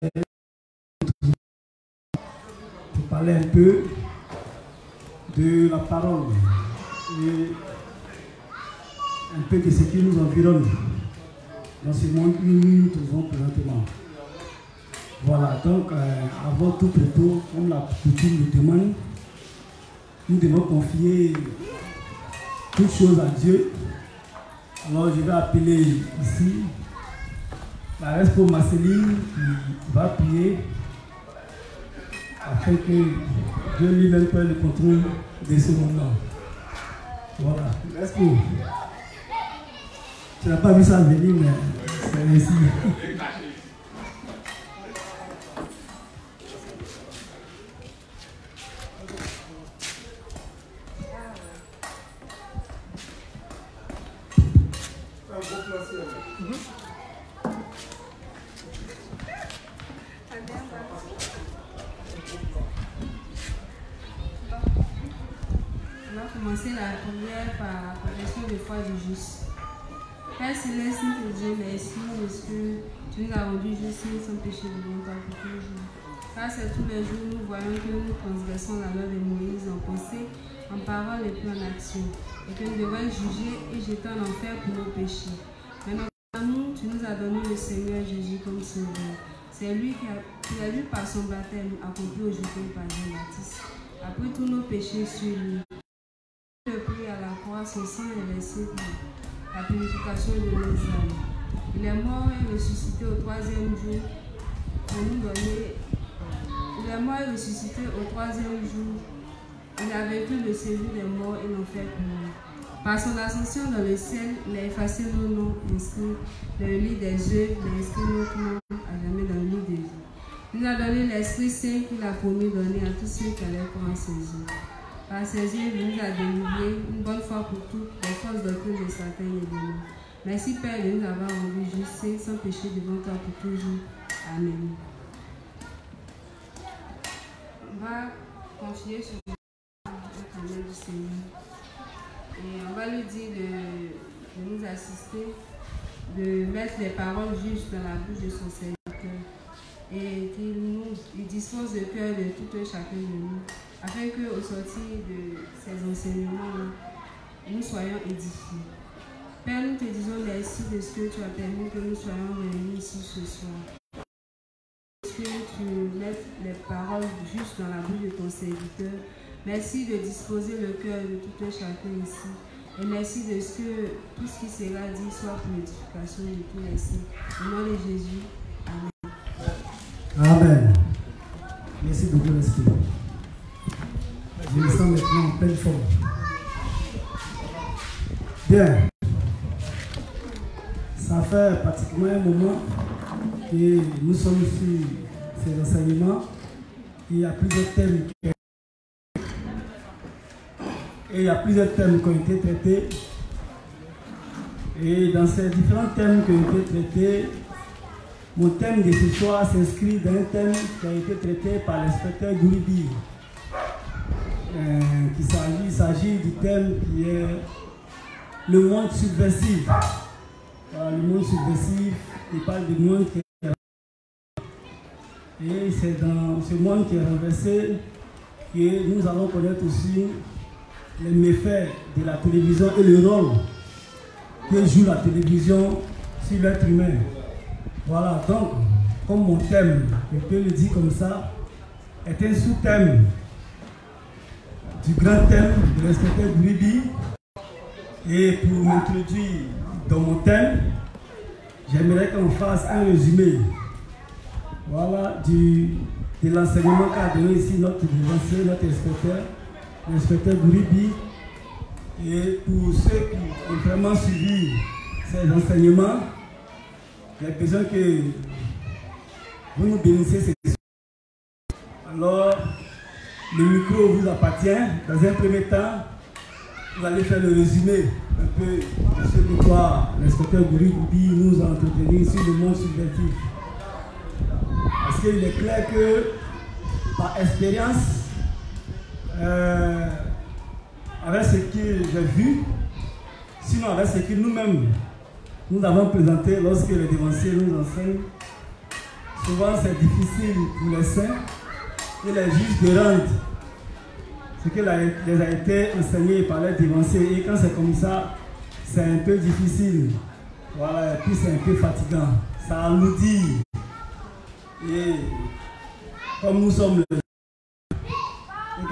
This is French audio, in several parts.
pour parler un peu de la parole et un peu de ce qui nous environne dans ce monde où nous nous trouvons présentement. Voilà, donc avant tout propos, comme la coutume le demande, nous devons confier toutes choses à Dieu. Alors je vais appeler ici la Respo Marceline qui va prier afin que Dieu lui-même prenne le contrôle de ce moment. Voilà, Respo. Tu n'as pas vu ça venir, mais c'est ainsi. Commencer la prière par la confession de foi du juste. Père Céleste, nous te disons merci parce que tu nous as rendus justes sans péché devant toi pour toujours. Car c'est tous les jours nous voyons que nous transgressons la loi de Moïse en pensée, en parole et puis en action, et que nous devons juger et jeter en enfer pour nos péchés. Mais dans ton amour, tu nous as donné le Seigneur Jésus comme sauveur. C'est lui qui a dû par son baptême accompli aujourd'hui par Jean-Baptiste. A pris tous nos péchés sur lui. Le prix à la croix, son sang est versé pour la purification de nos âmes. Il est mort et ressuscité au troisième jour pour nous donner. Il est mort et ressuscité au troisième jour. Il a vaincu le séjour des morts et l'enfer pour nous. Par son ascension dans le ciel, il a effacé nos noms inscrits dans le livre des œuvres, il a inscrit notre nom à jamais dans le livre des vies. Il nous a donné l'Esprit Saint qu'il a promis donner à tous ceux qui allaient croire en ses yeux. Par ses yeux, il nous a délivrés une bonne fois pour toutes des fausses doctrines de Satan et de nous. Merci Père de nous avoir rendus justes sans péché devant toi pour toujours. Amen. On va confier sur le canal du Seigneur. Et on va lui dire de nous assister, de mettre les paroles justes dans la bouche de son serviteur. Et qu'il dispose le cœur de tout un chacun de nous, afin qu'au sortir de ces enseignements-là, nous soyons édifiés. Père, nous te disons merci de ce que tu as permis que nous soyons réunis ici ce soir. Que tu mettes les paroles justes dans la bouche de ton serviteur. Merci de disposer le cœur de tout un chacun ici. Et merci de ce que tout ce qui sera dit soit pour l'édification de tous les saints. Au nom de Jésus. Amen. Amen. Merci beaucoup, l'Esprit. Je me sens maintenant en pleine forme. Bien. Ça fait pratiquement un moment que nous sommes sur ces enseignements. Il y a plusieurs thèmes qui ont été traités. Et dans ces différents thèmes qui ont été traités, mon thème de ce soir s'inscrit dans un thème qui a été traité par l'inspecteur Gouribi. Il s'agit du thème qui est le monde subversif. Le monde subversif, il parle du monde qui est et c'est dans ce monde qui est renversé que nous allons connaître aussi les méfaits de la télévision et le rôle que joue la télévision sur l'être humain. Voilà, donc, comme mon thème, je peux le dire comme ça, est un sous-thème du grand thème de l'inspecteur Gouribi. Et pour m'introduire dans mon thème, j'aimerais qu'on fasse un résumé, voilà, de l'enseignement qu'a donné ici notre dévancier, notre inspecteur, l'inspecteur Gouribi. Et pour ceux qui ont vraiment suivi ces enseignements, il y a besoin que vous nous bénissiez ces questions. Alors, le micro vous appartient. Dans un premier temps, vous allez faire le résumé un peu de ce que quoi l'inspecteur Gouribi nous a entretenu sur le monde subversif. Parce qu'il est clair que, par expérience, avec ce que j'ai vu, sinon avec ce que nous-mêmes nous avons présenté lorsque les dévanciers nous enseignent souvent c'est difficile pour les saints et les juges de rendre ce qui les a été enseigné par les dévanciers. Et quand c'est comme ça, c'est un peu difficile. Voilà, et puis c'est un peu fatigant. Ça alourdit. Et comme nous sommes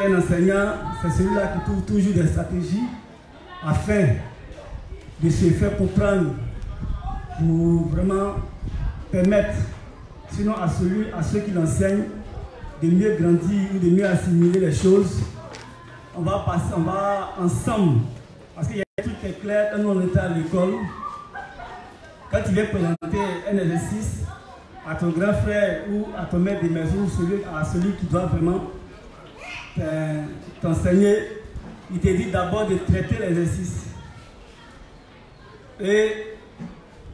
un enseignant, c'est celui-là qui trouve toujours des stratégies afin de se faire comprendre pour vraiment permettre, sinon à ceux qui l'enseignent, de mieux grandir ou de mieux assimiler les choses. On va ensemble, parce qu'il y a un truc qui est clair, quand on était à l'école, quand tu viens présenter un exercice à ton grand frère ou à ton maître de maison, à celui qui doit vraiment t'enseigner, il te dit d'abord de traiter l'exercice. Et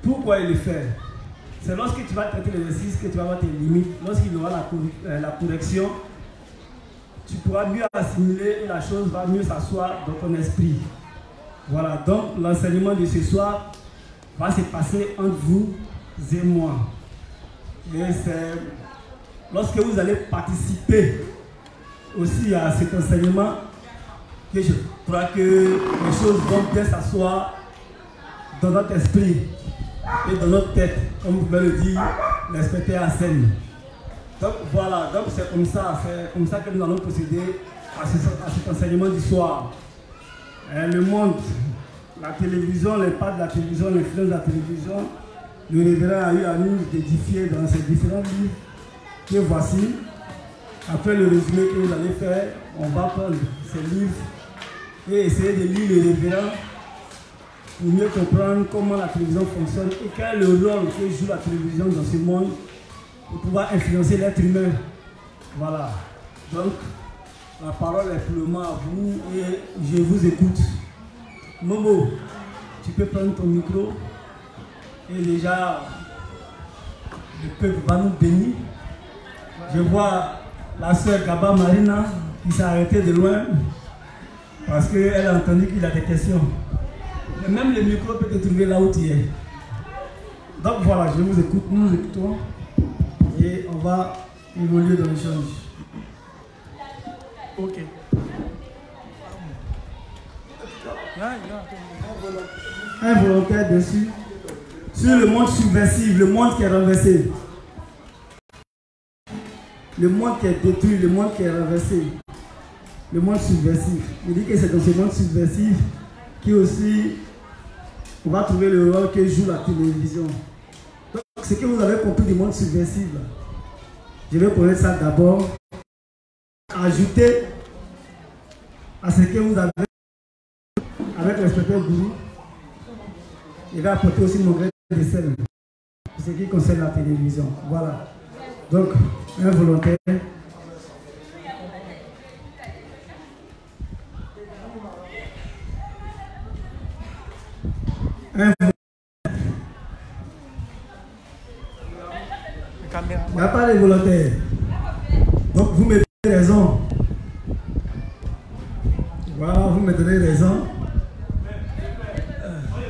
pourquoi il le fait? C'est lorsque tu vas traiter l'exercice que tu vas avoir tes limites. Lorsqu'il aura la correction, tu pourras mieux assimiler et la chose va mieux s'asseoir dans ton esprit. Voilà, donc l'enseignement de ce soir va se passer entre vous et moi. Et c'est lorsque vous allez participer aussi à cet enseignement que je crois que les choses vont bien s'asseoir dans notre esprit et dans notre tête, comme vous pouvez le dire, l'inspecteur à scène. Donc voilà, donc c'est comme ça que nous allons procéder à cet enseignement du soir. Le monde, la télévision, l'impact de la télévision, l'influence de la télévision, le révérend a eu à nous d'édifier dans ces différents livres que voici. Après le résumé que vous allez faire, on va prendre ces livres et essayer de lire le révérend pour mieux comprendre comment la télévision fonctionne et quel est le rôle que joue la télévision dans ce monde pour pouvoir influencer l'être humain. Voilà. Donc, la parole est pour le moment à vous et je vous écoute. Momo, tu peux prendre ton micro et déjà, le peuple va nous bénir. Je vois la sœur Gaba Marina qui s'est arrêtée de loin parce qu'elle a entendu qu'il a des questions. Mais même le micro peut te trouver là où tu es. Donc voilà, je vous écoute, nous nous écoutons et on va évoluer dans l'échange. Ok. Un volontaire dessus sur le monde subversif, le monde qui est renversé. Le monde qui est détruit, le monde qui est renversé. Le monde subversif. Il dit que c'est dans ce monde subversif qui aussi on va trouver le rôle que joue la télévision. Donc, ce que vous avez compris du monde subversif, là, je vais connaître ça d'abord. Ajouter à ce que vous avez avec l'inspecteur Gourou, il va apporter aussi mon grain de sel pour ce qui concerne la télévision. Voilà. Donc, un volontaire. Il n'y a pas de volontaire. Donc vous me donnez raison. Voilà, vous me donnez raison. Je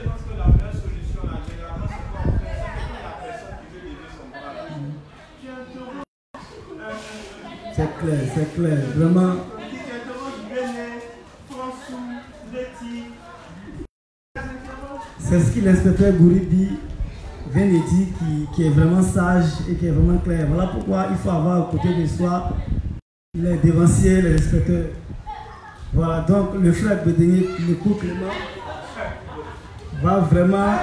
pense que la meilleure solution, là, généralement, c'est quoi on fait? C'est la personne qui veut lever son bras. C'est clair, c'est clair. Vraiment. C'est ce que l'inspecteur Gouribi vient de dire, qui est vraiment sage et qui est vraiment clair. Voilà pourquoi il faut avoir à côté de soi les dévanciers, les inspecteurs. Voilà, donc le frère Bédénier, le coup Clément, va vraiment...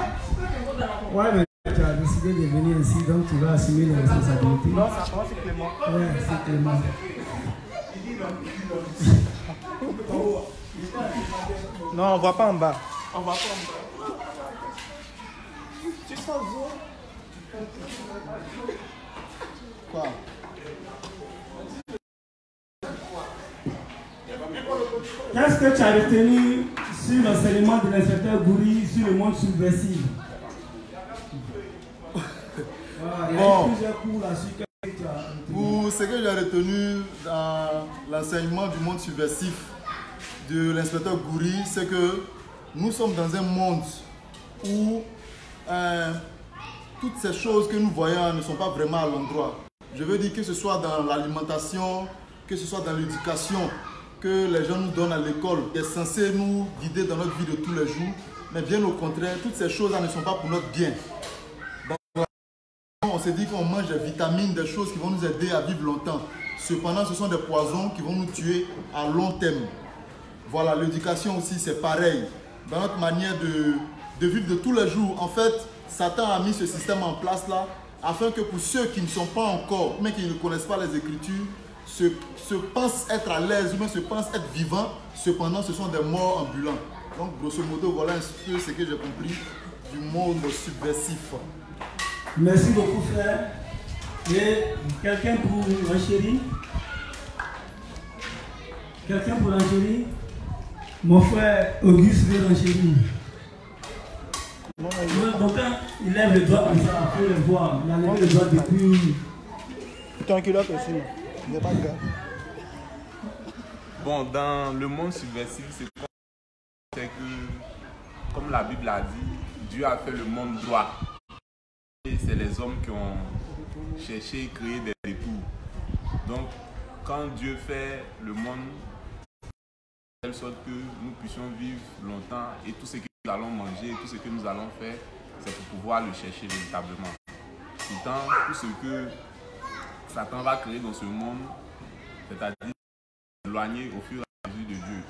Ouais, mais tu as décidé de venir ici, donc tu vas assumer les responsabilités. Non, c'est Clément. Ouais, c'est Clément. Non, on ne voit pas en bas. On ne voit pas en bas. Tu sens quoi? Qu'est-ce que tu as retenu sur l'enseignement de l'inspecteur Gouri sur le monde subversif? Voilà, il y a plusieurs cours là-dessus que tu as retenu. Pour ce que j'ai retenu dans l'enseignement du monde subversif de l'inspecteur Gouri, c'est que nous sommes dans un monde où toutes ces choses que nous voyons ne sont pas vraiment à l'endroit. Je veux dire que ce soit dans l'alimentation, que ce soit dans l'éducation, que les gens nous donnent à l'école, qui est censé nous guider dans notre vie de tous les jours, mais bien au contraire, toutes ces choses-là ne sont pas pour notre bien. Donc, on s'est dit qu'on mange des vitamines, des choses qui vont nous aider à vivre longtemps. Cependant, ce sont des poisons qui vont nous tuer à long terme. Voilà, l'éducation aussi, c'est pareil. Dans notre manière de vivre de tous les jours, en fait, Satan a mis ce système en place là, afin que pour ceux qui ne sont pas encore, mais qui ne connaissent pas les Écritures, se pensent être à l'aise, ou même se pensent être vivants, cependant ce sont des morts ambulants. Donc grosso modo, voilà un peu ce que j'ai compris du monde subversif. Merci beaucoup frère. Et quelqu'un pour l'enchérir? Quelqu'un pour l'enchérir? Mon frère Auguste veut l'enchérir. Donc quand il lève le doigt comme ça, il faut le voir. Il a levé le doigt depuis... Tranquille aussi, il n'y a pas de gars. Bon, dans le monde subversif, c'est que, comme la Bible a dit, Dieu a fait le monde droit. Et c'est les hommes qui ont cherché et créé des détours. Donc, quand Dieu fait le monde de telle sorte que nous puissions vivre longtemps et tout ce que nous allons manger, tout ce que nous allons faire, c'est pour pouvoir le chercher véritablement. Pourtant, tout ce que Satan va créer dans ce monde, c'est-à-dire éloigner au fur et à mesure de Dieu.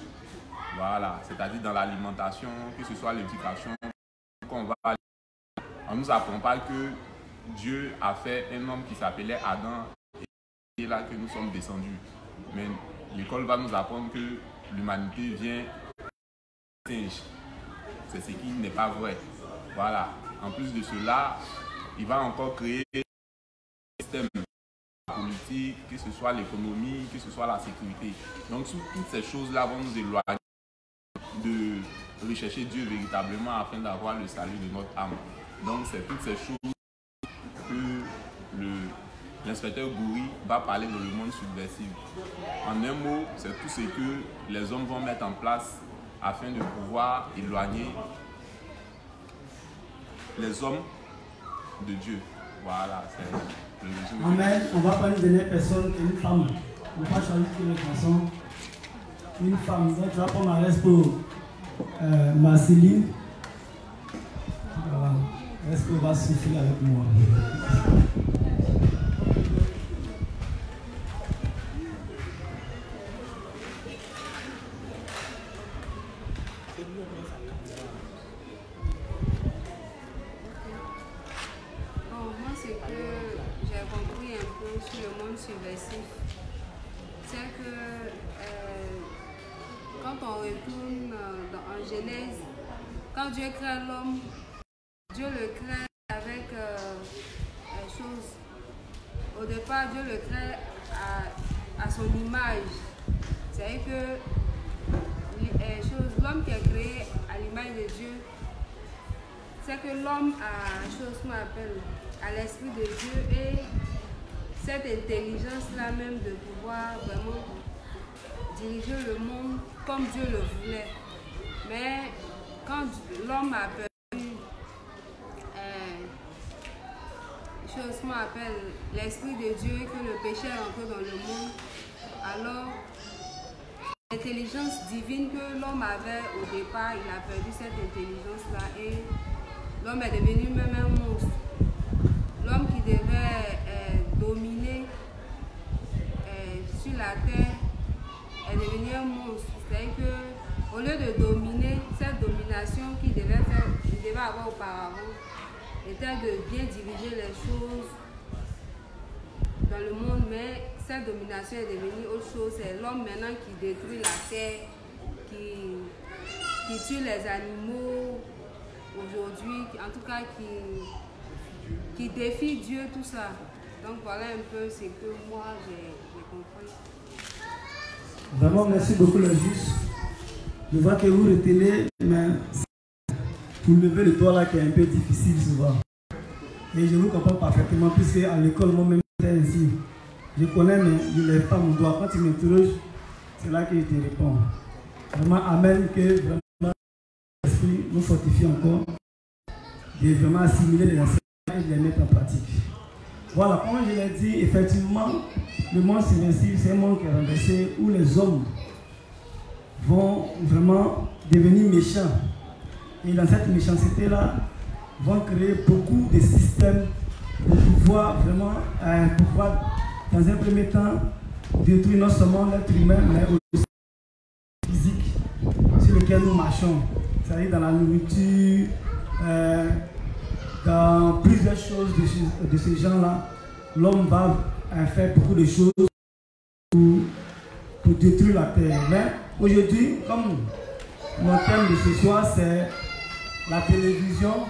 Voilà, c'est-à-dire dans l'alimentation, que ce soit l'éducation, qu'on va. On ne nous apprend pas que Dieu a fait un homme qui s'appelait Adam et c'est là que nous sommes descendus. Mais l'école va nous apprendre que l'humanité vient singe. C'est ce qui n'est pas vrai. Voilà. En plus de cela, il va encore créer un système politique, que ce soit l'économie, que ce soit la sécurité. Donc toutes ces choses-là vont nous éloigner de rechercher Dieu véritablement afin d'avoir le salut de notre âme. Donc c'est toutes ces choses que l'inspecteur Goury va parler dans le monde subversif. En un mot, c'est tout ce que les hommes vont mettre en place afin de pouvoir éloigner les hommes de Dieu. Voilà, c'est le résumé. Amen. On va prendre une dernière personne, une femme. On va choisir que les garçons. Une femme. Donc, je vais prendre ma reste pour Marceline. Voilà. Est-ce qu'elle va souffler avec moi? C'est que quand on retourne en Genèse, quand Dieu crée l'homme, Dieu le crée avec chose. Au départ, Dieu le crée à son image. C'est-à-dire que l'homme qui est créé à l'image de Dieu, c'est que l'homme a chose qu'on appelle à l'esprit de Dieu et cette intelligence-là même de pouvoir vraiment diriger le monde comme Dieu le voulait. Mais quand l'homme a perdu chose qu'on appelle l'esprit de Dieu et que le péché est entré dans le monde, alors l'intelligence divine que l'homme avait au départ, il a perdu cette intelligence-là et l'homme est devenu même un monstre. L'homme qui devait dominer sur la terre est devenu un monstre. C'est-à-dire qu'au lieu de dominer, cette domination qu'il devait avoir auparavant était de bien diriger les choses dans le monde, mais cette domination est devenue autre chose. C'est l'homme maintenant qui détruit la terre, qui tue les animaux aujourd'hui, en tout cas qui défie Dieu, tout ça. Donc voilà un peu ce que moi j'ai compris. Vraiment, merci beaucoup le juge. Je vois que vous retenez, mais pour lever le doigt là qui est un peu difficile souvent. Et je vous comprends parfaitement, puisque à l'école, moi-même, c'est ainsi. Je connais, mais je ne lève pas mon doigt. Quand tu m'interroges, c'est là que je te réponds. Vraiment, amen, que vraiment l'esprit nous fortifie encore de vraiment assimiler les enseignements et les mettre en pratique. Voilà, comme je l'ai dit, effectivement, le monde subversif, c'est un monde qui est renversé où les hommes vont vraiment devenir méchants. Et dans cette méchanceté-là, vont créer beaucoup de systèmes pour pouvoir vraiment, dans un premier temps, détruire non seulement l'être humain, mais aussi le physique sur lequel nous marchons. C'est-à-dire dans la nourriture, dans plusieurs choses de ces gens-là, l'homme va faire beaucoup de choses pour détruire la terre. Mais aujourd'hui, comme mon thème de ce soir, c'est la télévision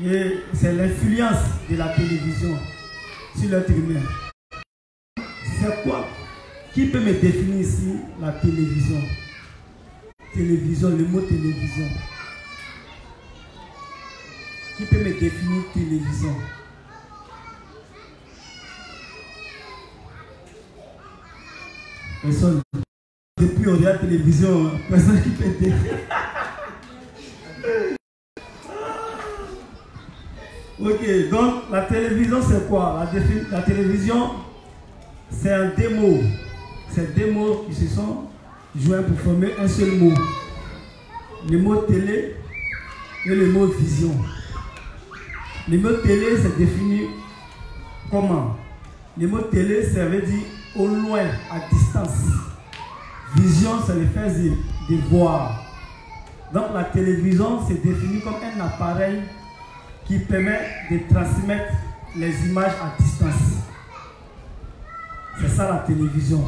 et c'est l'influence de la télévision sur l'être humain. C'est quoi? Qui peut me définir ici la télévision? Télévision, le mot télévision. Qui peut me définir télévision? Personne. Depuis on regarde la télévision, personne qui peut définir. Ok, donc la télévision c'est quoi? La télévision c'est un démo. C'est deux mots qui se sont joints pour former un seul mot. Le mot télé et le mot vision. Le mot télé c'est défini comment? Le mot télé ça veut dire au loin, à distance. Vision c'est le fait de voir. Donc la télévision c'est défini comme un appareil qui permet de transmettre les images à distance. C'est ça la télévision.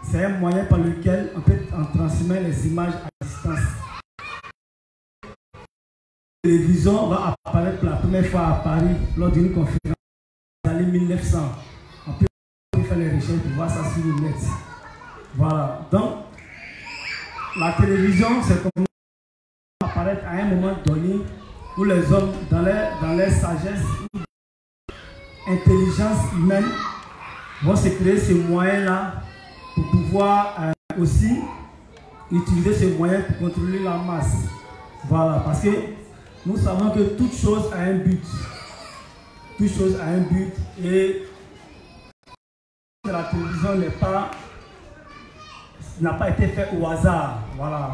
C'est un moyen par lequel on peut en transmettre les images à distance. La télévision va apparaître pour la première fois à Paris lors d'une conférence dans les années 1900. On peut faire les recherches pour voir ça sur le net. Voilà. Donc, la télévision, c'est comme apparaître à un moment donné où les hommes, dans leur sagesse, intelligence humaine, vont se créer ce moyen-là pour pouvoir aussi utiliser ce moyen pour contrôler la masse. Voilà, parce que nous savons que toute chose a un but. Toute chose a un but et la télévision n'a pas été faite au hasard. Voilà.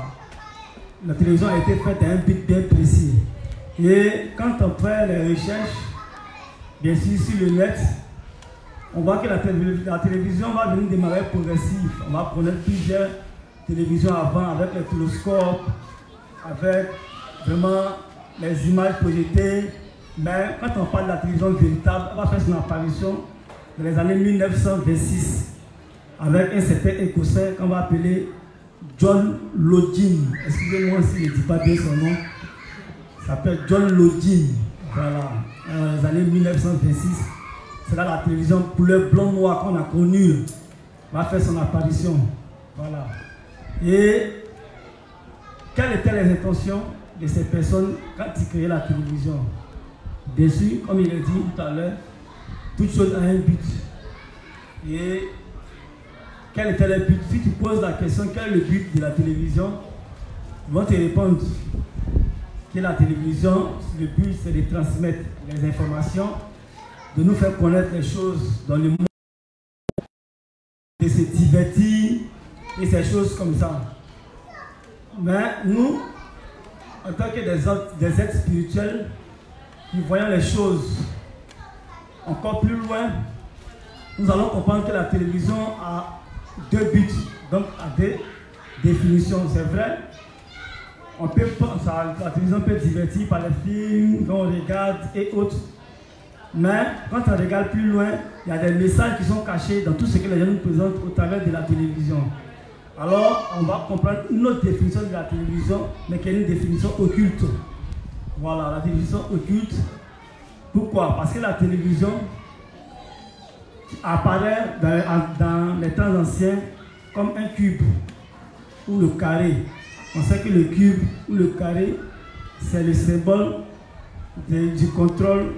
La télévision a été faite à un but bien précis. Et quand on fait les recherches, bien sûr sur le net, on voit que la télévision va venir démarrer progressif. On va connaître plusieurs télévisions avant avec les télescopes, avec vraiment les images projetées. Mais quand on parle de la télévision véritable, elle va faire son apparition dans les années 1926 avec un certain Écossais qu'on va appeler John Lodin. Excusez-moi si je ne dis pas bien son nom. Il s'appelle John Lodin. Voilà. Dans les années 1926, c'est là la télévision couleur blanc-noir qu'on a connue va faire son apparition. Voilà. Et quelles étaient les intentions de ces personnes quand ils créaient la télévision? Bien sûr, comme il a dit tout à l'heure, toute chose a un but. Et quel était le but? Si tu poses la question, quel est le but de la télévision? Ils vont te répondre que la télévision, le but c'est de transmettre les informations, de nous faire connaître les choses dans le monde, de se divertir et ces choses comme ça. Mais nous, en tant que des êtres spirituels, qui voyons les choses encore plus loin, nous allons comprendre que la télévision a deux buts, donc a deux définitions. C'est vrai, la télévision peut divertir par les films qu'on regarde et autres. Mais quand on regarde plus loin, il y a des messages qui sont cachés dans tout ce que les gens nous présentent au travers de la télévision. Alors, on va comprendre une autre définition de la télévision, mais qui est une définition occulte. Voilà, la définition occulte. Pourquoi? Parce que la télévision apparaît dans les temps anciens comme un cube ou le carré. On sait que le cube ou le carré, c'est le symbole du contrôle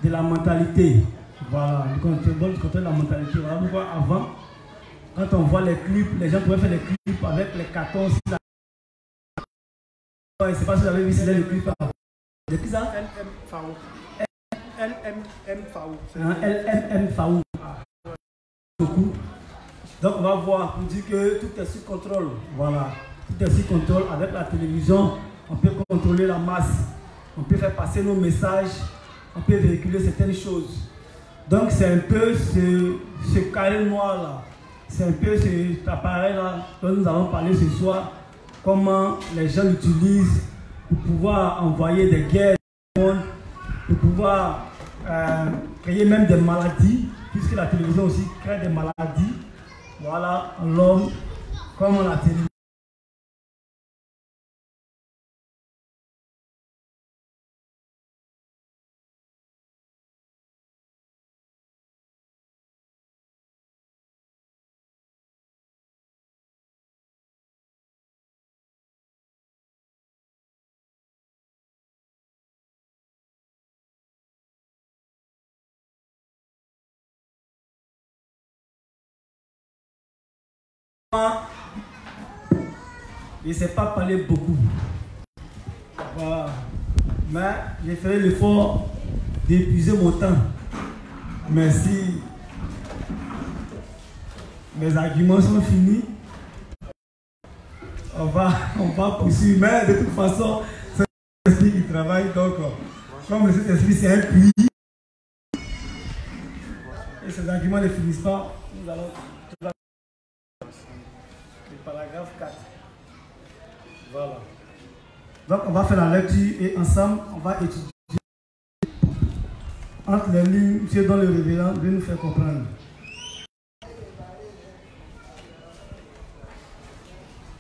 de la mentalité. Voilà, le contrôle de la mentalité. Voilà pourquoi avant, quand on voit les clips, les gens pouvaient faire des clips avec les cartons. Je ne sais pas si vous avez vu le clip. Depuis ça, LMM FAO. LMM FAO. Beaucoup. Donc on va voir, on dit que tout est sous contrôle. Voilà. Tout est sous contrôle. Avec la télévision, on peut contrôler la masse. On peut faire passer nos messages. On peut véhiculer certaines choses. Donc c'est un peu ce carré noir là. C'est un peu cet appareil là dont nous allons parler ce soir. Comment les gens l'utilisent pour pouvoir envoyer des guerres au monde, pour pouvoir créer même des maladies, puisque la télévision aussi crée des maladies. Voilà, l'homme, comme la télévision. Je ne sais pas parler beaucoup. Voilà. Mais j'ai fait l'effort d'épuiser mon temps. Mais si mes arguments sont finis, on va poursuivre. Mais de toute façon, c'est l'esprit qui travaille. Donc, comme cet esprit, c'est un puits, et ces arguments ne finissent pas, nous allons. Paragraphe 4. Voilà. Donc on va faire la lecture et ensemble on va étudier entre les lignes ce dont le révérend veut nous faire comprendre.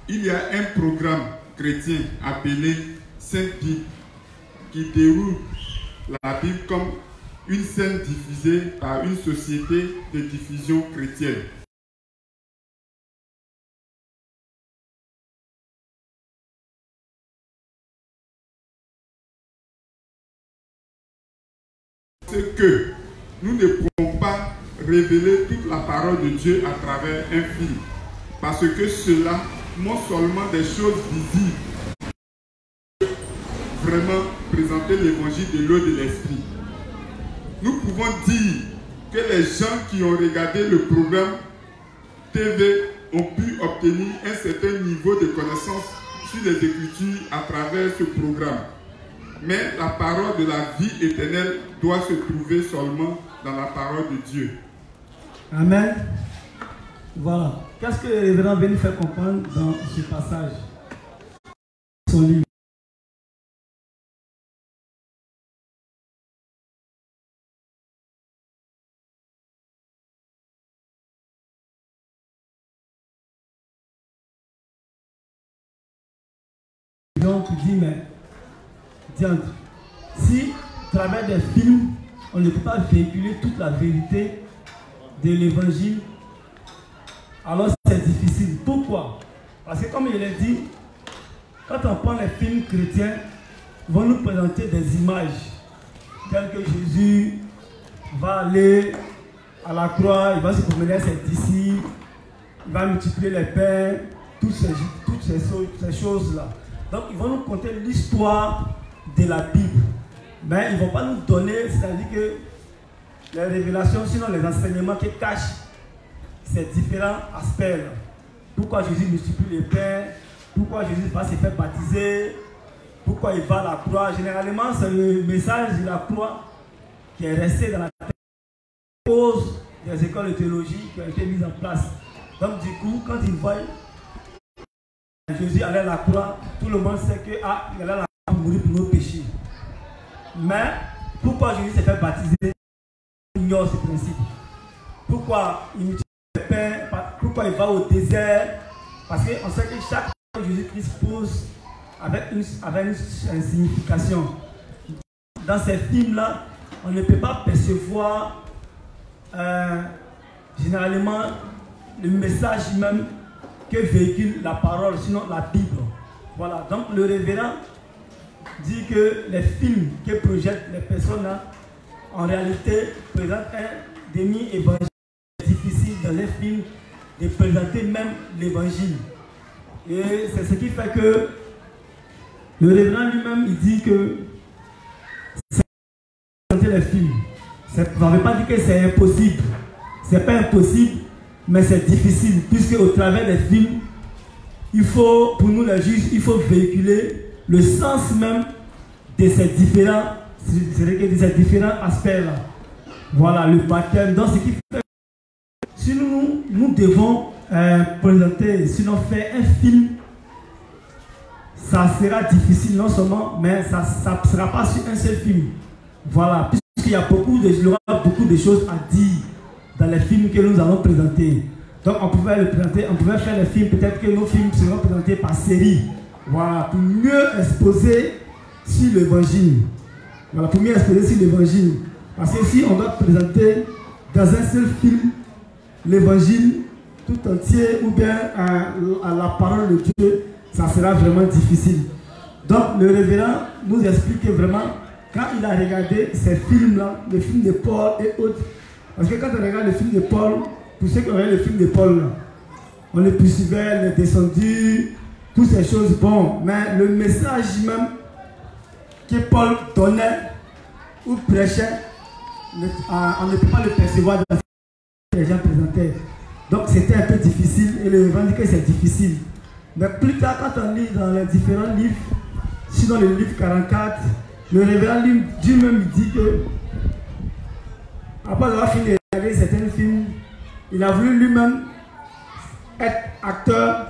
Il y a un programme chrétien appelé Sainte Bible qui déroule la Bible comme une scène diffusée par une société de diffusion chrétienne. C'est que nous ne pouvons pas révéler toute la parole de Dieu à travers un film, parce que cela montre seulement des choses visibles, vraiment présenter l'évangile de l'eau et de l'esprit. Nous pouvons dire que les gens qui ont regardé le programme TV ont pu obtenir un certain niveau de connaissance sur les Écritures à travers ce programme. Mais la parole de la vie éternelle doit se trouver seulement dans la parole de Dieu. Amen. Voilà. Qu'est-ce que le révérend veut nous faire comprendre dans ce passage? Son livre. Donc, il dit, mais si, à travers des films, on ne peut pas véhiculer toute la vérité de l'évangile, alors c'est difficile. Pourquoi? Parce que comme je l'ai dit, quand on prend les films chrétiens, ils vont nous présenter des images telles que Jésus va aller à la croix, il va se promener à ses disciples, il va multiplier les pains, toutes ces choses-là. Donc ils vont nous conter l'histoire de la Bible, mais ils ne vont pas nous donner, c'est-à-dire que les révélations, sinon les enseignements qui cachent ces différents aspects. Pourquoi Jésus multiplie les pains, pourquoi Jésus va se faire baptiser, pourquoi il va à la croix. Généralement, c'est le message de la croix qui est resté dans la tête à cause des écoles de théologie qui ont été mises en place. Donc du coup, quand ils voient Jésus aller à la croix, tout le monde sait qu'il allait à la croix pour mourir pour nos péchés. Mais pourquoi Jésus s'est fait baptiser? On ignore ce principe. Pourquoi il multiplie les pains? Pourquoi il va au désert? Parce qu'on sait que chaque fois que Jésus-Christ pose avec une signification. Dans ces films-là, on ne peut pas percevoir généralement le message même que véhicule la parole, sinon la Bible. Voilà, donc le révérend dit que les films que projettent les personnes là, en réalité présentent un demi-évangile. C'est difficile dans les films de présenter même l'évangile. Et c'est ce qui fait que le révérend lui-même, il dit que c'est les films. Ça ne veut pas dire que c'est impossible. C'est pas impossible, mais c'est difficile, puisque au travers des films, il faut, pour nous les juges, il faut véhiculer le sens même de ces différents aspects-là. Voilà, le baptême. Donc, ce qui fait, si nous devons présenter, sinon faire un film, ça sera difficile non seulement, mais ça ne sera pas sur un seul film. Voilà, puisqu'il y aura beaucoup de choses à dire dans les films que nous allons présenter. Donc on pouvait le présenter, on pouvait faire les films, peut-être que nos films seront présentés par série. Voilà, pour mieux exposer sur l'évangile. Voilà, pour mieux exposer sur l'évangile. Parce que si on doit présenter dans un seul film l'évangile tout entier ou bien à la parole de Dieu, ça sera vraiment difficile. Donc le révérend nous explique que vraiment, quand il a regardé ces films-là, le film de Paul et autres, parce que quand on regarde le film de Paul, pour ceux qui regarde le film de Paul, là, on le poursuivait, les descendus, toutes ces choses, bon, mais le message même que Paul donnait ou prêchait, on ne peut pas le percevoir dans ce que les gens présentaient. Donc c'était un peu difficile et le révérend dit que c'est difficile. Mais plus tard, quand on lit dans les différents livres, sinon le livre 44, le révérend lui-même dit que, après avoir fini de regarder certains films, il a voulu lui-même être acteur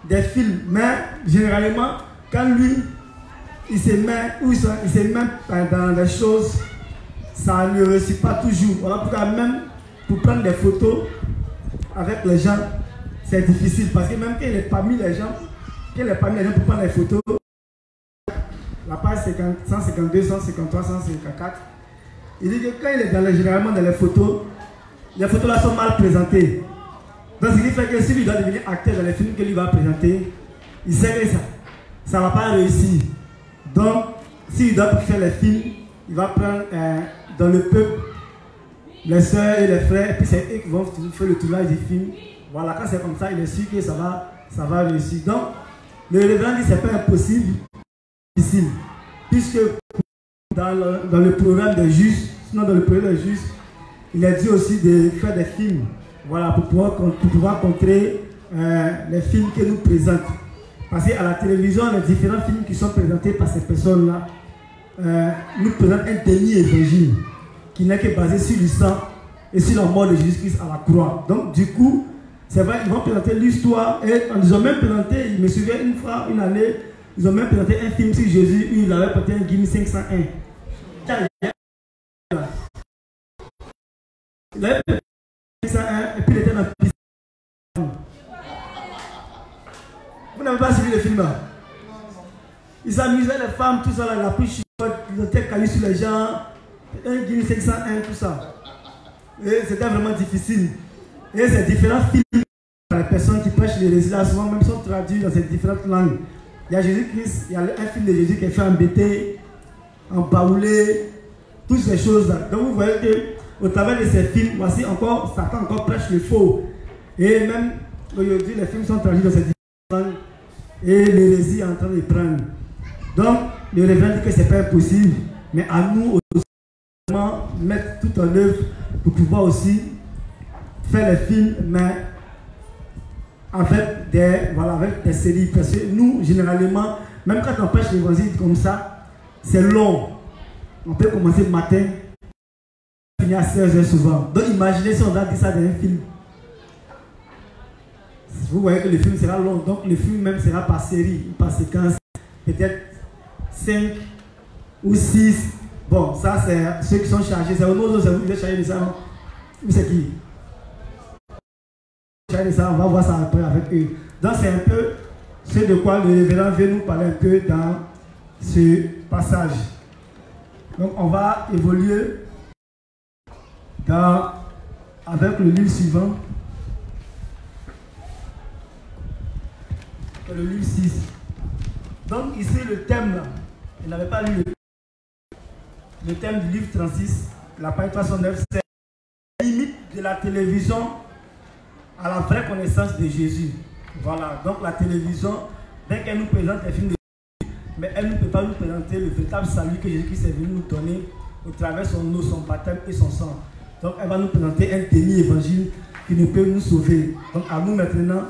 des films. Mais généralement, quand lui, il se met dans des choses, ça ne réussit pas toujours. Voilà pourquoi même pour prendre des photos avec les gens, c'est difficile. Parce que même qu'il est parmi les gens, pour prendre les photos, la page 152, 153, 154, il dit que quand il est généralement dans les photos là sont mal présentées. Donc ce qui fait que s'il doit devenir acteur dans les films qu'il va présenter, il sait que ça ne va pas réussir. Donc s'il doit faire les films, il va prendre dans le peuple les soeurs et les frères, et puis c'est eux qui vont faire le tournage du film. Voilà, quand c'est comme ça, il est sûr que ça va réussir. Donc le révérend dit que ce n'est pas impossible, difficile, puisque dans le programme des justes, sinon dans le programme des justes, il a dit aussi de faire des films, voilà, pour pouvoir contrer les films que nous présentons. Parce qu'à la télévision, les différents films qui sont présentés par ces personnes-là nous présentent un dernier évangile qui n'est que basé sur le sang et sur la mort de Jésus-Christ à la croix. Donc du coup, c'est vrai, ils vont présenter l'histoire et ils ont même présenté, je me souviens une fois, une année, ils ont même présenté un film sur Jésus où il avait porté un Guinness 501. Il avait porté 501 et puis il était dans la piscine. Vous n'avez pas suivi le film là? Ils s'amusaient les femmes, tout ça là, la plus chicote, ils étaient caillés sur les gens, un Guinness 501, tout ça. Et c'était vraiment difficile. Et ces différents films, les personnes qui prêchent les récits là, souvent même sont traduits dans ces différentes langues. Il y a Jésus-Christ, il y a un film de Jésus qui est fait embêter, embaoulé, toutes ces choses-là. Donc vous voyez qu'au travers de ces films, voici encore, Satan encore prêche le faux. Et même aujourd'hui, les films sont traduits dans ces différentes langues et l'hérésie est en train de prendre. Donc, le révérend dit que ce n'est pas impossible, mais à nous aussi, mettre tout en œuvre pour pouvoir aussi faire les films, mais avec des séries. Parce que nous, généralement, même quand on prêche l'évangile comme ça, c'est long. On peut commencer le matin, finir à 16h souvent. Donc imaginez si on doit dire ça dans un film. Vous voyez que le film sera long, donc le film même sera par série, par séquence, peut-être 5 ou 6. Bon, ça c'est ceux qui sont chargés, c'est aux autres, c'est vous qui êtes chargés de ça. Ou c'est qui? De ça, on va voir ça après avec eux. Donc c'est un peu ce de quoi le révérend veut nous parler un peu dans ce passage. Donc on va évoluer avec le livre suivant, le livre 6. Donc ici le thème là, il n'avait pas lu le thème du livre 36, la page 309, c'est la limite de la télévision à la vraie connaissance de Jésus. Voilà, donc la télévision, dès qu'elle nous présente les films de Jésus, mais elle ne peut pas nous présenter le véritable salut que Jésus-Christ est venu nous donner au travers son eau, son baptême et son sang. Donc elle va nous présenter un demi-évangile qui ne peut nous sauver. Donc à nous maintenant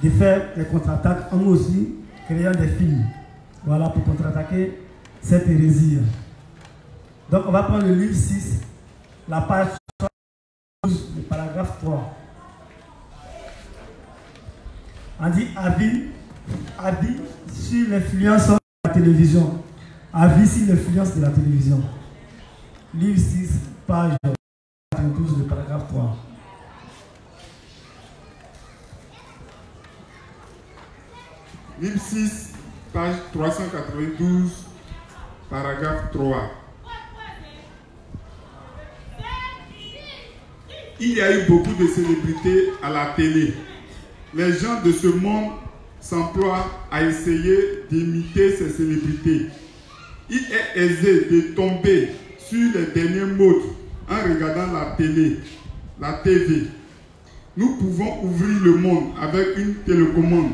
de faire des contre-attaques en nous aussi, créant des films. Voilà pour contre-attaquer cette hérésie. Donc on va prendre le livre 6, la page 12, le paragraphe 3. On dit avis sur l'influence de la télévision. Avis sur l'influence de la télévision. Livre 6, page 12, le paragraphe 3. Livre 6, page 392, paragraphe 3. Il y a eu beaucoup de célébrités à la télé. Les gens de ce monde s'emploient à essayer d'imiter ces célébrités. Il est aisé de tomber sur les dernières modes en regardant la télé, la TV. Nous pouvons ouvrir le monde avec une télécommande.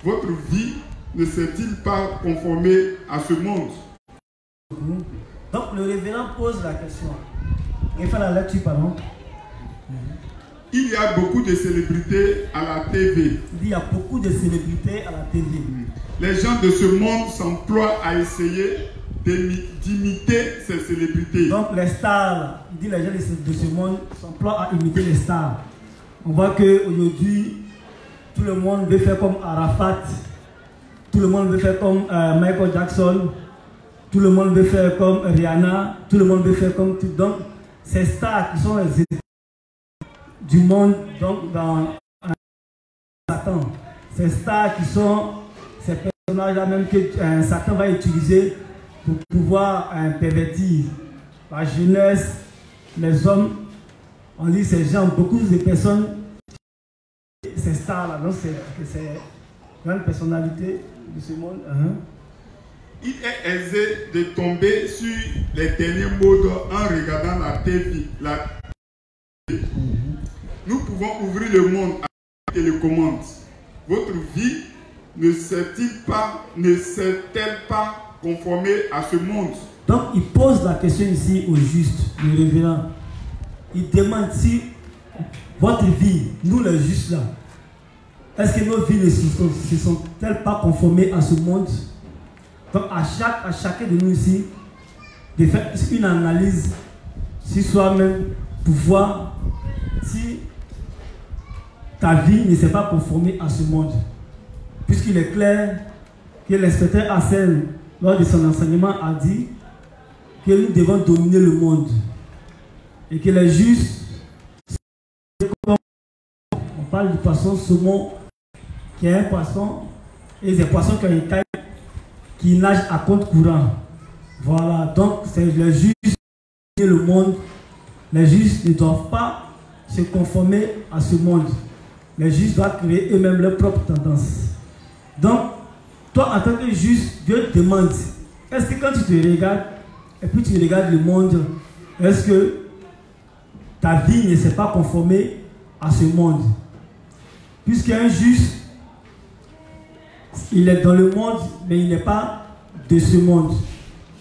Votre vie ne s'est-il pas conformée à ce monde? Donc le révérend pose la question. Il fait la lecture, pardon. Il y a beaucoup de célébrités à la TV. Il y a beaucoup de célébrités à la TV. Les gens de ce monde s'emploient à essayer d'imiter ces célébrités. Donc les stars, il dit les gens de ce monde s'emploient à imiter les stars. On voit qu'aujourd'hui, tout le monde veut faire comme Arafat, tout le monde veut faire comme Michael Jackson, tout le monde veut faire comme Rihanna, tout le monde veut faire comme tout. Donc ces stars qui sont les du monde, donc dans Satan, ces stars qui sont ces personnages-là même que Satan va utiliser pour pouvoir pervertir la jeunesse, les hommes. On dit ces gens, beaucoup de personnes, ces stars-là, donc c'est grandes personnalités de ce monde. Il est aisé de tomber sur les derniers modes en regardant la TV. Nous pouvons ouvrir le monde avec une télécommande. Votre vie ne s'est-elle pas conformée à ce monde? Donc il pose la question ici au juste, le révérend. Il demande si votre vie, nous les justes là, est-ce que nos vies ne se sont-elles pas conformées à ce monde? Donc à chacun de nous ici, de faire une analyse sur soi-même pour voir si ta vie ne s'est pas conformée à ce monde. Puisqu'il est clair que l'inspecteur Hassel, lors de son enseignement, a dit que nous devons dominer le monde. Et que les justes, on parle du poisson saumon, qui est un poisson, et des poissons qui ont une taille qui nagent à compte courant. Voilà, donc c'est les justes qui dominent le monde. Les justes ne doivent pas se conformer à ce monde. Les justes doivent créer eux-mêmes leurs propres tendances. Donc, toi en tant que juste, Dieu te demande, est-ce que quand tu te regardes, et puis tu regardes le monde, est-ce que ta vie ne s'est pas conformée à ce monde? Puisqu'un juste, il est dans le monde, mais il n'est pas de ce monde.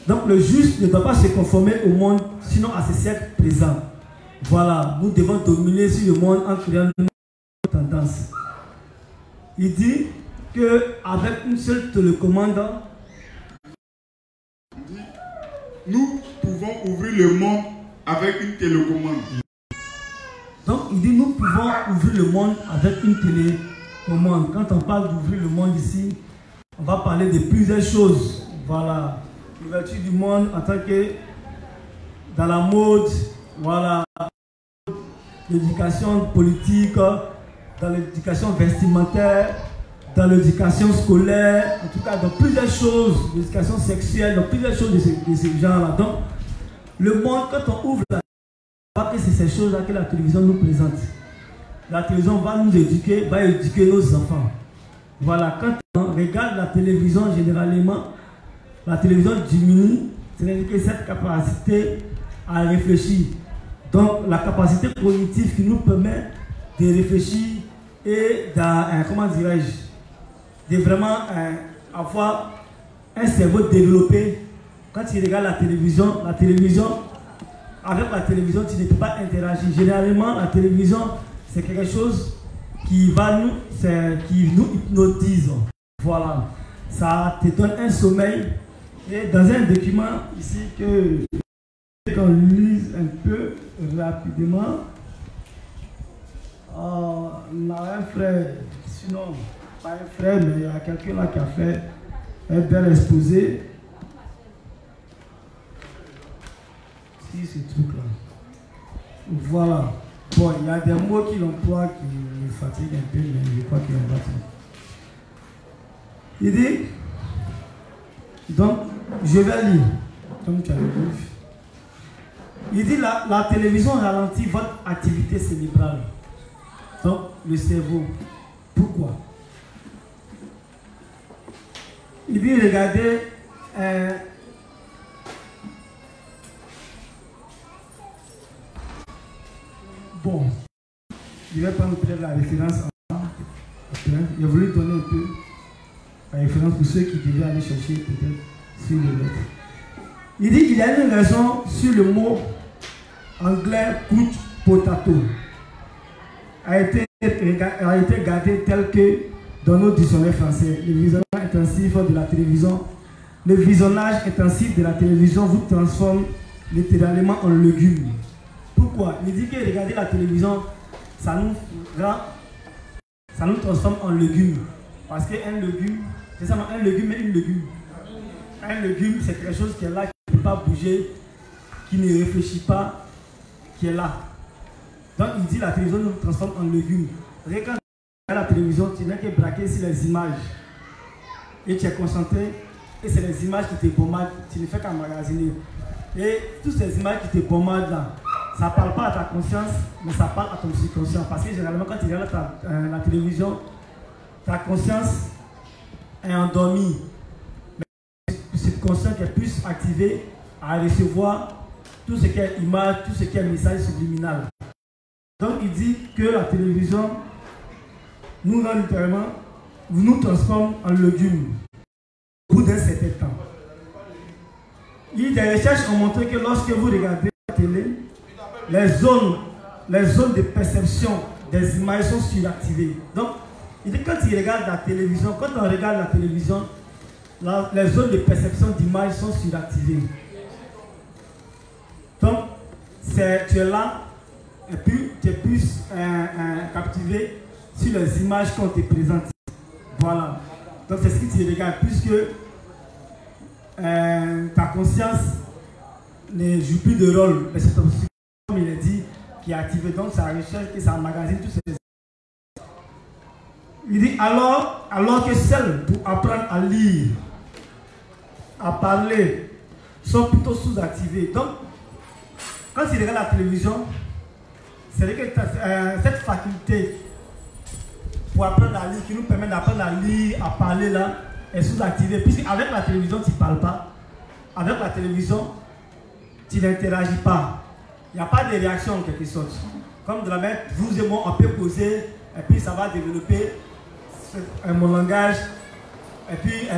Donc le juste ne doit pas se conformer au monde, sinon à ce siècle présent. Voilà, nous devons dominer sur le monde en créant une tendance. Il dit qu'avec une seule télécommande, nous pouvons ouvrir le monde avec une télécommande. Donc il dit nous pouvons ouvrir le monde avec une télécommande. Quand on parle d'ouvrir le monde ici, on va parler de plusieurs choses. Voilà, l'ouverture du monde en tant que dans la mode, voilà, l'éducation politique, dans l'éducation vestimentaire, dans l'éducation scolaire, en tout cas dans plusieurs choses, l'éducation sexuelle, dans plusieurs choses de ce genre-là. Donc, le monde, quand on ouvre la télévision, c'est ces choses-là que la télévision nous présente. La télévision va nous éduquer, va éduquer nos enfants. Voilà, quand on regarde la télévision, généralement, la télévision diminue, c'est-à-dire que cette capacité à réfléchir. Donc, la capacité cognitive qui nous permet de réfléchir et comment dirais-je, de vraiment avoir un cerveau développé quand tu regardes la télévision, avec la télévision, tu ne peux pas interagir. Généralement, la télévision, c'est quelque chose qui nous hypnotise. Voilà. Ça te donne un sommeil. Et dans un document ici qu'on lise un peu rapidement, on a un frère, sinon pas un frère, mais il y a quelqu'un là qui a fait un bel exposé. Si ce truc là. Voilà. Bon, il y a des mots qu'il emploie qui me fatiguent un peu, mais je crois qu'il en va faire. Il dit, donc, je vais lire, comme tu as vu. Il dit, la télévision ralentit votre activité cérébrale. Donc, le cerveau. Pourquoi? Il dit, regardez, bon, je vais prendre peut-être la référence après. J'ai voulu donner un peu la référence pour ceux qui devaient aller chercher peut-être sur le lettre. Il dit qu'il y a une raison sur le mot anglais couch potato. A été gardé tel que dans nos dictionnaires français. Le visionnage intensif de la télévision, le visionnage intensif de la télévision vous transforme littéralement en légumes. Pourquoi? Il dit que regarder la télévision, ça nous transforme en légumes. Parce qu'un légume, c'est ça, un légume et une légume. Un légume, c'est quelque chose qui est là, qui ne peut pas bouger, qui ne réfléchit pas, qui est là. Donc il dit la télévision nous transforme en légumes. Parce que quand tu regardes la télévision, tu n'as que braquer sur les images. Et tu es concentré, et c'est les images qui te bombardent, tu ne fais qu'emmagasiner. Et toutes ces images qui te bombardent là, ça ne parle pas à ta conscience, mais ça parle à ton subconscient. Parce que généralement, quand tu regardes la télévision, ta conscience est endormie. Mais le subconscient qui est plus activé à recevoir tout ce qui est image, tout ce qui est message subliminal. Donc il dit que la télévision nous rend littéralement, nous transforme en légumes au bout d'un certain temps. Des recherches ont montré que lorsque vous regardez la télé, les zones de perception des images sont suractivées. Donc, il dit quand tu regardes la télévision, quand on regarde la télévision, les zones de perception d'images sont suractivées. Donc, tu es là et puis tu es plus captivé sur les images qu'on te présente. Voilà. Donc, c'est ce que tu regardes, puisque ta conscience ne joue plus de rôle, mais c'est ton subconscient, comme il a dit, qui est activé. Donc, ça recherche et ça emmagasine tous ces. Il dit alors que celles pour apprendre à lire, à parler, sont plutôt sous-activées. Donc, quand tu regardes la télévision, c'est que cette faculté pour apprendre à lire, qui nous permet d'apprendre à lire, à parler là, est sous-activée. Puisque avec la télévision, tu ne parles pas. Avec la télévision, tu n'interagis pas. Il n'y a pas de réaction en quelque sorte. Comme de la même, vous et moi, on peut causer, et puis ça va développer mon langage, et puis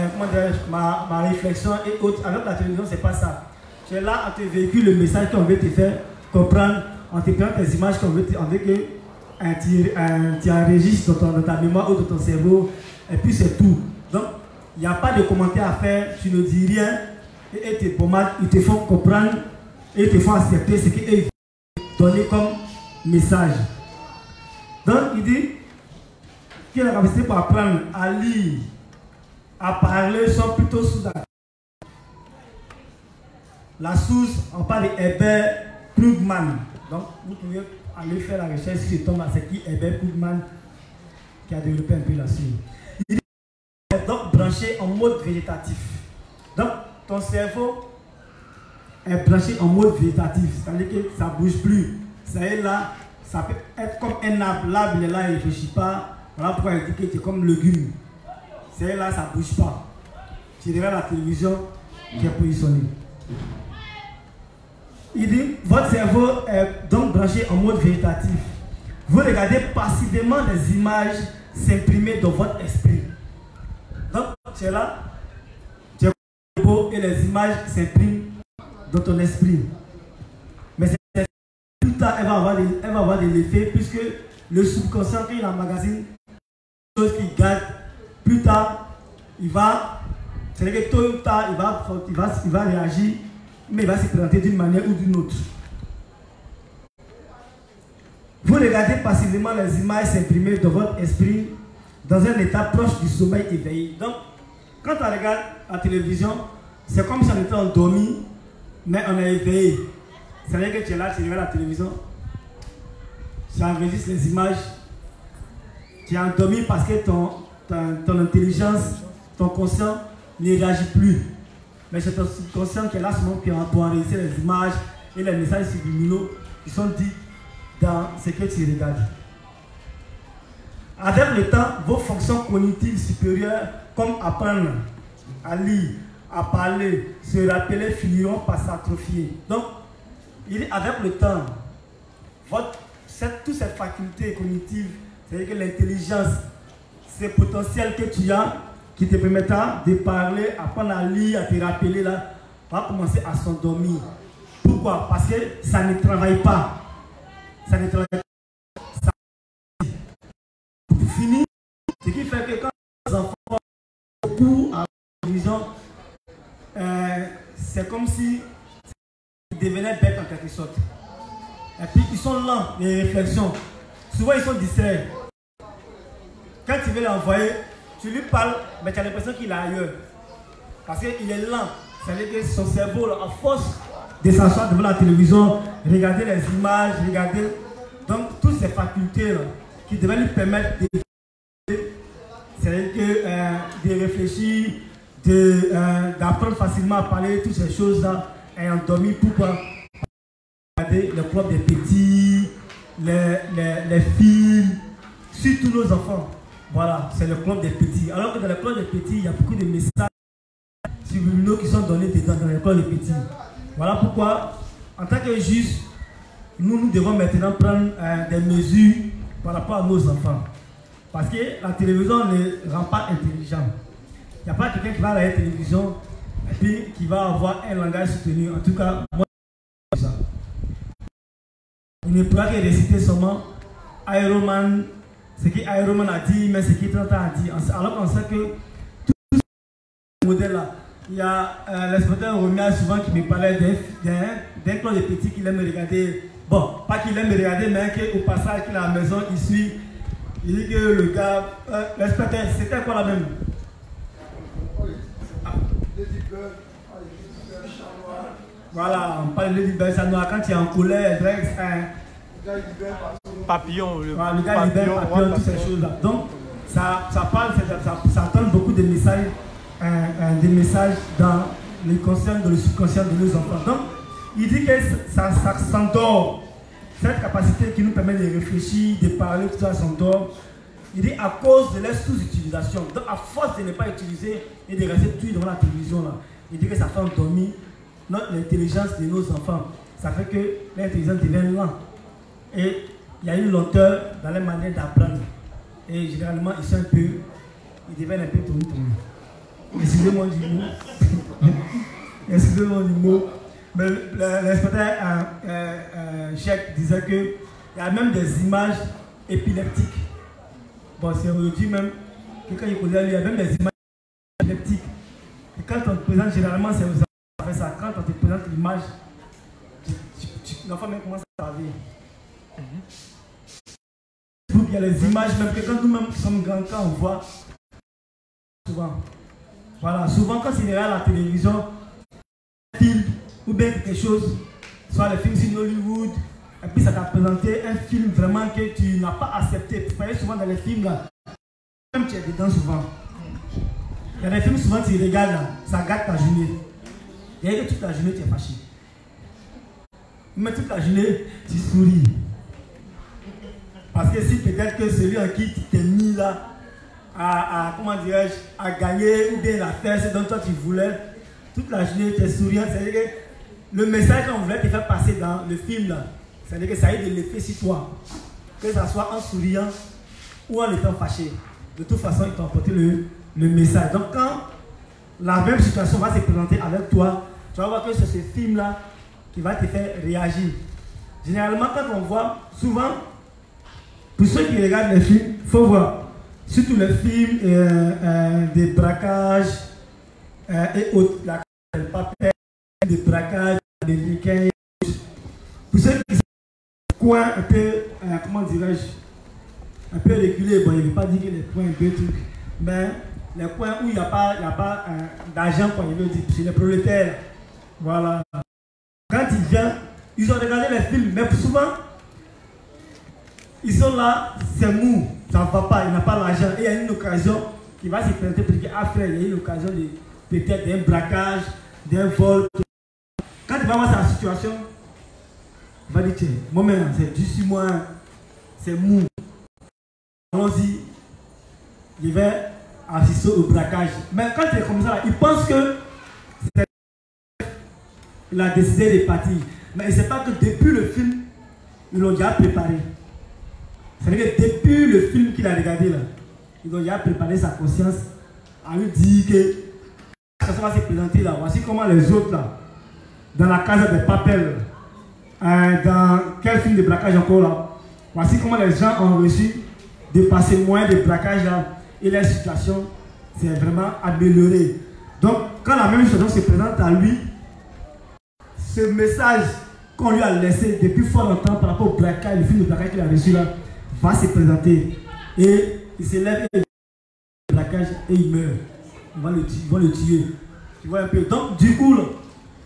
ma réflexion et autres. Avec la télévision, c'est pas ça. Tu es là, on te véhicule le message qu'on veut te faire comprendre, on te prend des images qu'on veut que tu enregistres dans ta mémoire ou dans ton cerveau, et puis c'est tout. Donc, il n'y a pas de commentaire à faire, tu ne dis rien, et tes pommades, ils te font comprendre, et ils te font accepter ce qu'ils veulent donner comme message. Donc, il dit que la capacité pour apprendre à lire, à parler, sont plutôt sous-actifs. La source, on parle d'Herbert Krugman. Donc, vous pouvez aller faire la recherche si je tombe à c'est qui Herbert Krugman qui a développé un peu la source. Il est donc branché en mode végétatif. Donc, ton cerveau est branché en mode végétatif. C'est-à-dire que ça ne bouge plus. Ça est là, ça peut être comme un arbre. L'arbre, il est là, il ne réfléchit pas. Voilà pourquoi il dit que tu es comme légume. C'est là, ça ne bouge pas. Tu regardes la télévision qui est positionnée. Il dit, votre cerveau est donc branché en mode végétatif. Vous regardez passivement des images s'imprimer dans votre esprit. Donc, tu es là, tu es cerveau et les images s'impriment dans ton esprit. Mais plus tard, elle va avoir de l'effet puisque le subconscient qui emmagasine des choses qu'il garde, plus tard, c'est-à-dire que tôt ou tard, il va réagir, mais il va se présenter d'une manière ou d'une autre. Vous regardez passivement les images s'imprimer dans votre esprit dans un état proche du sommeil éveillé. Donc, quand on regarde la télévision, c'est comme si on était endormi, mais on est éveillé. C'est-à-dire que tu es là, tu regardes la télévision, tu enregistres les images, tu es endormi parce que ton intelligence, ton conscient ne réagit plus. Mais c'est ton subconscient qui est là seulement pour enregistrer les images et les messages subliminaux qui sont dits dans ce que tu regardes. Avec le temps, vos fonctions cognitives supérieures, comme apprendre, à lire, à parler, se rappeler, finiront par s'atrophier. Donc, avec le temps, toutes ces facultés cognitives, c'est-à-dire que l'intelligence, ces potentiels que tu as, qui te permettra de parler, apprendre à lire, à te rappeler, là, va commencer à s'endormir. Pourquoi? Parce que ça ne travaille pas. Ça ne travaille pas. Ça finit. Ce qui fait que quand les enfants beaucoup à la télévision, c'est comme si ils devenaient bêtes en quelque sorte. Et puis ils sont lents, les réflexions. Souvent ils sont distraits. Quand tu veux l'envoyer, tu lui parles, mais tu as l'impression qu'il est ailleurs. Parce qu'il est lent. C'est-à-dire que son cerveau, à force de s'asseoir devant la télévision, regarder les images, regarder. Donc, toutes ces facultés là, qui devaient lui permettre de réfléchir, d'apprendre facilement à parler, toutes ces choses-là, est endormi. Pourquoi? Regarder le club des petits, les films, surtout nos enfants. Voilà, c'est le club des petits. Alors que dans le club des petits, il y a beaucoup de messages subliminaux qui sont donnés dans le club des petits. Voilà pourquoi, en tant que juge, nous devons maintenant prendre des mesures par rapport à nos enfants. Parce que la télévision ne rend pas intelligent. Il n'y a pas quelqu'un qui va à la télévision et puis qui va avoir un langage soutenu. En tout cas, moi, ça. Il ne pourra que réciter seulement Iron Man, ce qu'Iron Man a dit, mais ce qu'Itranta a dit. Alors qu'on sait que tous ces modèles-là, il y a l'inspecteur Romia souvent qui me parlait d'un club de petits qu'il aime regarder. Bon, pas qu'il aime regarder, mais qu'au passage qu'il est à la maison, il suit. Il dit que le gars, l'inspecteur, c'était quoi la même? Voilà, on parle de Ladybird, ça noir quand tu es en colère, papillon, le gars libère papillon, toutes ces choses-là. Donc, ça parle, ça donne beaucoup de messages, dans le conscient, dans le subconscient de nos enfants. Donc, il dit que ça s'endort. Cette capacité qui nous permet de réfléchir, de parler, tout ça s'endort. Il dit à cause de la sous-utilisation. Donc, à force de ne pas utiliser et de rester tout devant la télévision, là, il dit que ça fait endormir l'intelligence de nos enfants. Ça fait que l'intelligence devient lente. Et il y a une lenteur dans la manière d'apprendre. Et généralement, ils deviennent un peu tournés. Excusez-moi du mot. Excusez-moi du mot. Mais l'inspecteur Cheikh disait qu'il y a même des images épileptiques. Bon, c'est aujourd'hui même que quand il connaît, il y a même des images épileptiques. Et quand on te présente, généralement, c'est aux enfants qui font ça. Quand on te présente l'image, l'enfant même commence à travailler. Il y a les images, même que quand nous-mêmes sommes grands, quand on voit, souvent. Voilà, souvent quand il y a la télévision, un film ou bien quelque chose, soit les films sur Hollywood, et puis ça t'a présenté un film vraiment que tu n'as pas accepté. Vous voyez souvent dans les films là, même tu es dedans souvent. Il y a des films souvent tu regardes là, ça gâte ta journée. Et que toute la journée tu es fâché. Mais toute la journée tu souris. Parce que si peut-être que celui en qui tu t'es mis là, comment dirais-je, à gagner ou bien la faire ce dont toi tu voulais, toute la journée tu es souriant, c'est-à-dire que le message qu'on voulait te faire passer dans le film là, c'est-à-dire que ça a eu de l'effet sur toi. Que ce soit en souriant ou en étant fâché. De toute façon, il t'a apporté le message. Donc quand la même situation va se présenter avec toi. Tu vas voir que c'est ce film-là qui va te faire réagir. Généralement, quand on voit, souvent, pour ceux qui regardent les films, il faut voir, surtout les films des braquages et autres, la papier, des braquages américains. Pour ceux qui sont coins un peu, comment dirais-je, un peu reculés, bon, il ne veut pas dire que les coins un peu trucs, mais les coins où il n'y a pas d'argent, il veut dire, chez les prolétaires. Voilà. Quand ils viennent, ils ont regardé les films, mais souvent, ils sont là, c'est mou, ça ne va pas, il n'a pas l'argent. Et il y a une occasion qui va se présenter pour dire, ah frère, il y a une occasion de peut-être d'un braquage, d'un vol. Quand il va voir sa situation, il va dire, tiens, moi-même, c'est du 6 mois, c'est mou. Allons-y, je vais assister au braquage. Mais quand il est comme ça, il pense que il a décidé de partir. Mais il ne sait pas que depuis le film, ils l'ont déjà préparé. C'est-à-dire que depuis le film qu'il a regardé là, ils ont déjà préparé sa conscience à lui dire que ça va se présenter là. Voici comment les autres là, dans la case des papels, dans quel film de braquage encore là, voici comment les gens ont reçu de passer moins de braquage là et la situation s'est vraiment améliorée. Donc quand la même situation se présente à lui, ce message qu'on lui a laissé depuis fort longtemps par rapport au braquage, le film de braquage qu'il a reçu là, va se présenter. Et il se lève et le braquage et il meurt. Ils vont le tuer. Tu vois un peu. Donc du coup, là,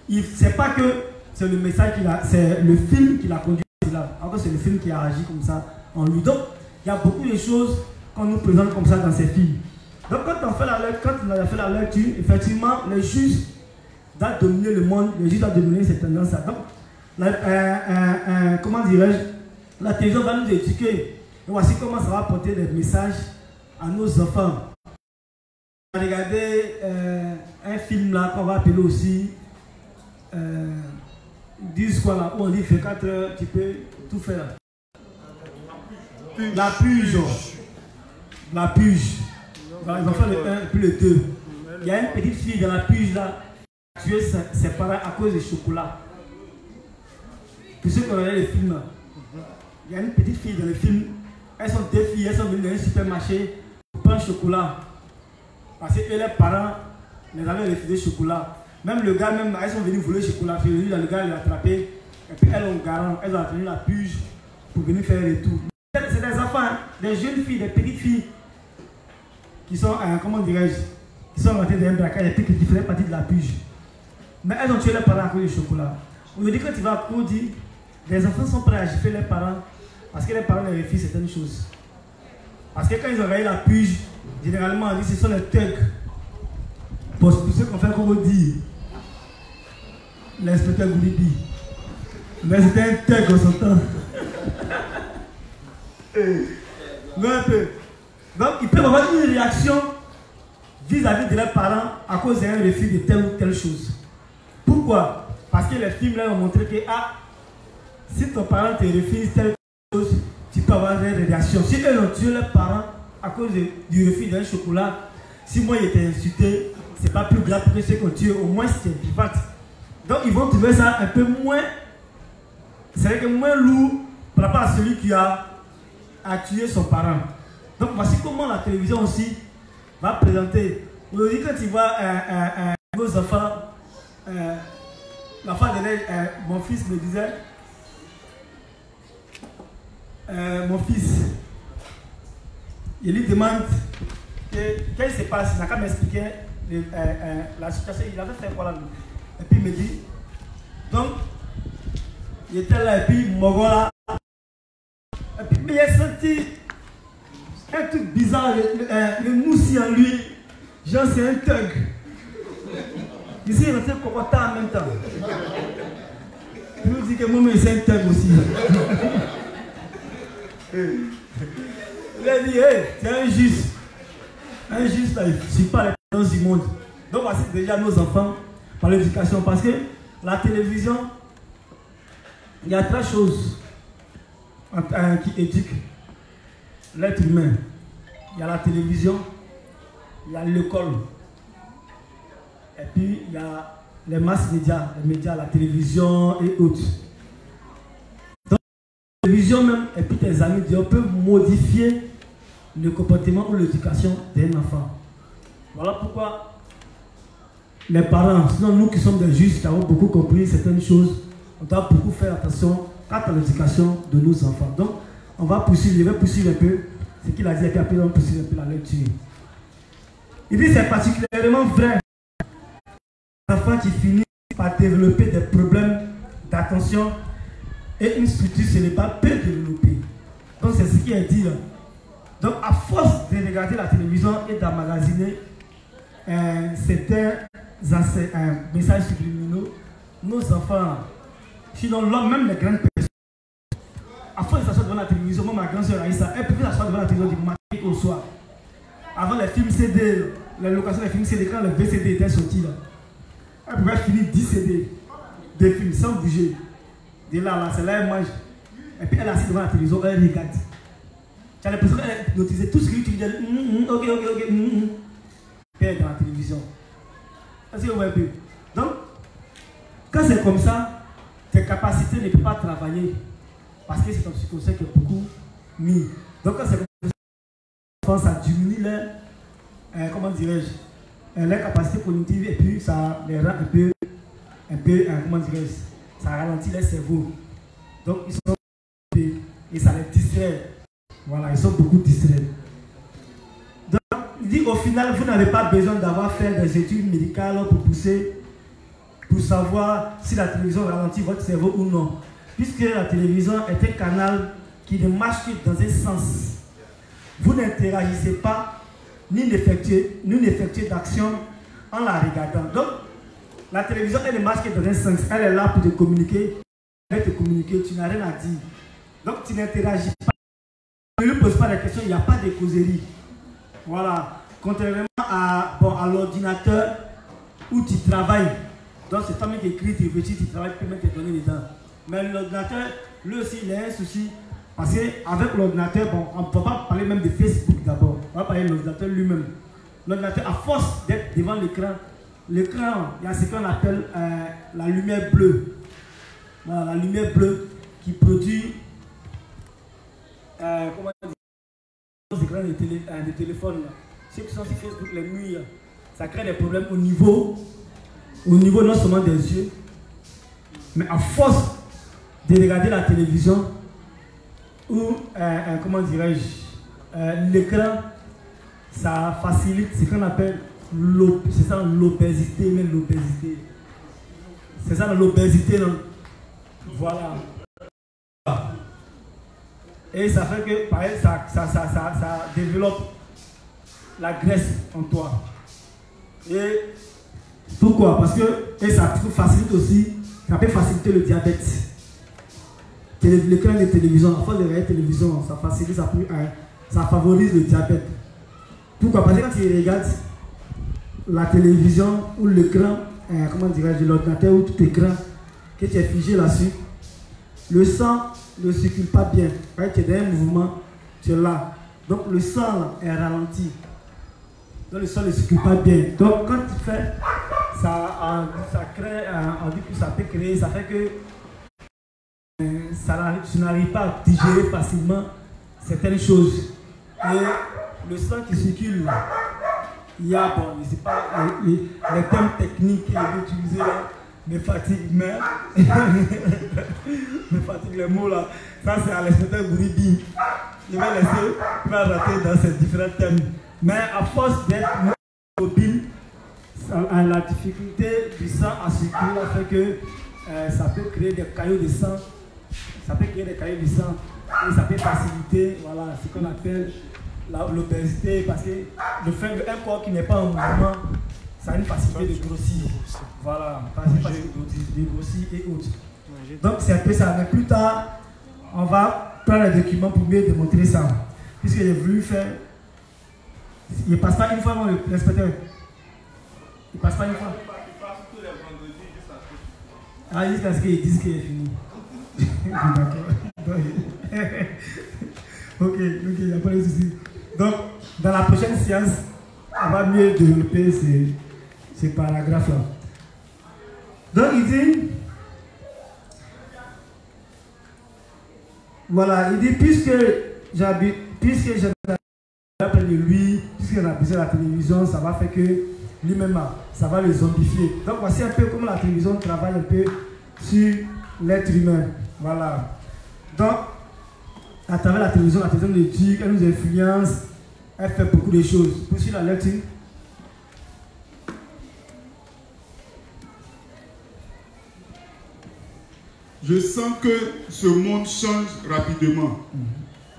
il ne sait pas que c'est le message qu'il a, c'est le film qui l'a conduit là. Alors que c'est le film qui a agi comme ça en lui. Donc il y a beaucoup de choses qu'on nous présente comme ça dans ces films. Donc quand on a fait la lecture, effectivement, les juges doivent dominer le monde, les juges doivent dominer cette tendance-là. Donc, comment dirais-je, la télévision va nous éduquer. Et voici comment ça va apporter des messages à nos enfants. On va regarder un film là qu'on va appeler aussi, ils disent quoi là, où on dit 24 heures, tu peux tout faire là. La puge. La puge. Ils ont fait le 1 et puis le 2. Il y a une petite fille dans la puge là, qui a tué ses parents à cause du chocolat. Pour ceux qui ont regardé le film, il y a une petite fille dans le film. Elles sont deux filles, elles sont venues dans un supermarché pour prendre chocolat. Parce que les parents les avaient refusé le chocolat. Même le gars, elles sont venues voler le chocolat. Le gars l'a attrapé. Et puis elles ont garant, elles ont tenu la puge pour venir faire le tour. C'est des enfants, hein, des jeunes filles, des petites filles qui sont, comment dirais-je, qui sont rentrées dans un braquage et qui faisaient partie de la puge. Mais elles ont tué leurs parents à cause du chocolat. Aujourd'hui, quand tu vas à Cody, les enfants sont prêts à gifler leurs parents parce que les parents leur refusent certaines choses. Parce que quand ils ont regardé la puge, généralement on dit que ce sont les thugs. Pour ceux qu'on fait comme on dit, l'inspecteur Goulibi. Mais c'était un thug en son temps. Un peu. Donc ils peuvent avoir une réaction vis-à-vis de leurs parents à cause d'un refus de telle ou telle chose. Pourquoi? Parce que les films là ont montré que si ton parent te refuse telle chose, tu peux avoir une réaction. Si eux ont tué leurs parents à cause du refus d'un chocolat, si moi il était insulté, c'est pas plus grave que ceux qui ont tué, au moins c'était vivant. Donc ils vont trouver ça un peu moins, c'est-à-dire que moins lourd par rapport à celui qui a tué son parent. Donc voici comment la télévision aussi va présenter. Aujourd'hui quand tu vois nos enfants, la fin de mon fils me disait, mon fils, il lui demande qu'est-ce qui se passe, il n'a qu'à m'expliquer la situation, il avait fait quoi là. Et puis il me dit, donc, il était là et puis Mogola. Et puis il a senti un truc bizarre, le moussi en lui, genre c'est un thug. Ici il était cocotin en même temps. Il nous dit que moi c'est un thug aussi. Il a dit, hey, c'est injuste. Injuste là, il ne suit pas les tendances du monde. Donc voici déjà nos enfants par l'éducation. Parce que la télévision, il y a 3 choses qui éduquent l'être humain. Il y a la télévision, il y a l'école. Et puis, il y a les masses médias, les médias, la télévision et autres. Donc, la télévision même, et puis tes amis peuvent modifier le comportement ou l'éducation d'un enfant. Voilà pourquoi les parents, sinon nous qui sommes des juges qui avons beaucoup compris certaines choses, on doit beaucoup faire attention à l'éducation de nos enfants. Donc, on va poursuivre, je vais poursuivre un peu ce qu'il a dit et puis après on va poursuivre un peu la lecture. Il dit c'est particulièrement vrai. Les enfants qui finissent par développer des problèmes d'attention et une structure cérébrale peut développer. Donc c'est ce qui est dit là. Donc à force de regarder la télévision et d'emmagasiner certains messages subliminaux, nos enfants, sinon l'homme, même les grandes personnes, à force de s'asseoir devant la télévision, moi ma grande soeur Aïssa, elle pouvait s'asseoir devant la télévision du matin au soir. Avant les films CD, la location des films CD, quand le VCD était sorti là, elle pouvait finir 10 CD de films sans bouger. De là, c'est là elle mange. Et puis elle est assise devant la télévision, elle regarde. Tu as l'impression qu'elle hypnotisait tout ce que tu dis. Ok. Puis elle est dans la télévision. Est-ce que vous voyez un peu? Donc, quand c'est comme ça, tes capacités ne peuvent pas travailler. Parce que c'est ton psychosocial qui est beaucoup mis. Donc, quand c'est comme ça, ça diminue les, comment dirais-je, les capacités cognitives et puis ça les rend un peu comment dirais-je, ça ralentit les cerveaux. Donc, ils sont et ça les distrait. Voilà, ils sont beaucoup distraits. Donc, il dit au final, vous n'avez pas besoin d'avoir fait des études médicales pour savoir si la télévision ralentit votre cerveau ou non. Puisque la télévision est un canal qui ne marche que dans un sens. Vous n'interagissez pas, ni n'effectuez d'action en la regardant. Donc, la télévision, elle ne marche que dans un sens. Elle est là pour te communiquer. Elle te communiquer, tu n'as rien à dire. Donc, tu n'interagis pas. Tu ne lui poses pas de questions, il n'y a pas de causerie. Voilà. Contrairement à l'ordinateur où tu travailles. Donc, c'est toi-même qui écris, tu réfléchis, tu travailles, tu peux mettre tes données dedans. Mais l'ordinateur, lui aussi, il a un souci. Parce qu'avec l'ordinateur, on ne peut pas parler même de Facebook d'abord. On va parler de l'ordinateur lui-même. L'ordinateur, à force d'être devant l'écran, il y a ce qu'on appelle la lumière bleue. Voilà, la lumière bleue qui produit comment dire, les écrans de téléphone. Ceux qui sont sur Facebook les nuits, ça crée des problèmes au niveau non seulement des yeux, mais à force de regarder la télévision ou comment dirais-je, l'écran, ça facilite ce qu'on appelle l'obésité, même l'obésité. C'est ça l'obésité, non? Voilà. Et ça fait que, pareil, ça développe la graisse en toi. Et pourquoi? Parce que ça facilite aussi, ça peut faciliter le diabète. L'écran de télévision, à force de regarder la télévision, ça facilite, ça favorise le diabète. Pourquoi? Parce que quand tu regardes la télévision ou l'écran, comment dirais-je, l'ordinateur ou tout écran, que tu es figé là-dessus, le sang ne circule pas bien. Tu es dans un mouvement, tu es là. Donc le sang est ralenti. Donc le sang ne circule pas bien. Donc quand tu fais, ça crée, on dit que ça peut créer, ça fait que tu n'arrives pas à digérer facilement certaines choses. Et le sang qui circule, il y a, bon, je ne sais pas, les termes techniques qu'il est utilisé là, me fatigue, mais me fatigue les mots là. Ça c'est à l'inspecteur Gouribi. Il va rater dans ces différents thèmes. Mais à force d'être mobile, la difficulté du sang à circuler fait que ça peut créer des caillots de sang. Ça peut créer des caillots de sang et ça peut faciliter, voilà, ce qu'on appelle l'obésité, parce que le fait d'un corps qui n'est pas en mouvement, ça a une facilité de grossir. Voilà, une facilité de grossir et autres. Donc c'est un peu ça. Mais plus tard, on va prendre les documents pour mieux démontrer ça. Puisque j'ai voulu faire. Il ne passe pas une fois, non, l'inspecteur. Il ne passe pas une fois. Il passe tous les vendredis juste à Ah, jusqu'à ce qu'ils disent qu'il est fini. D'accord. Ok, il n'y a pas de souci. Donc, dans la prochaine séance, on va mieux développer ce paragraphe-là. Donc il dit, voilà, il dit, puisque j'habite près de lui, puisqu'il a besoin de la télévision, ça va faire que lui-même, ça va le zombifier. Donc voici un peu comment la télévision travaille un peu sur l'être humain. Voilà. Donc, à travers la télévision nous éduque, elle nous influence, elle fait beaucoup de choses. Poursuivre la lecture. Je sens que ce monde change rapidement.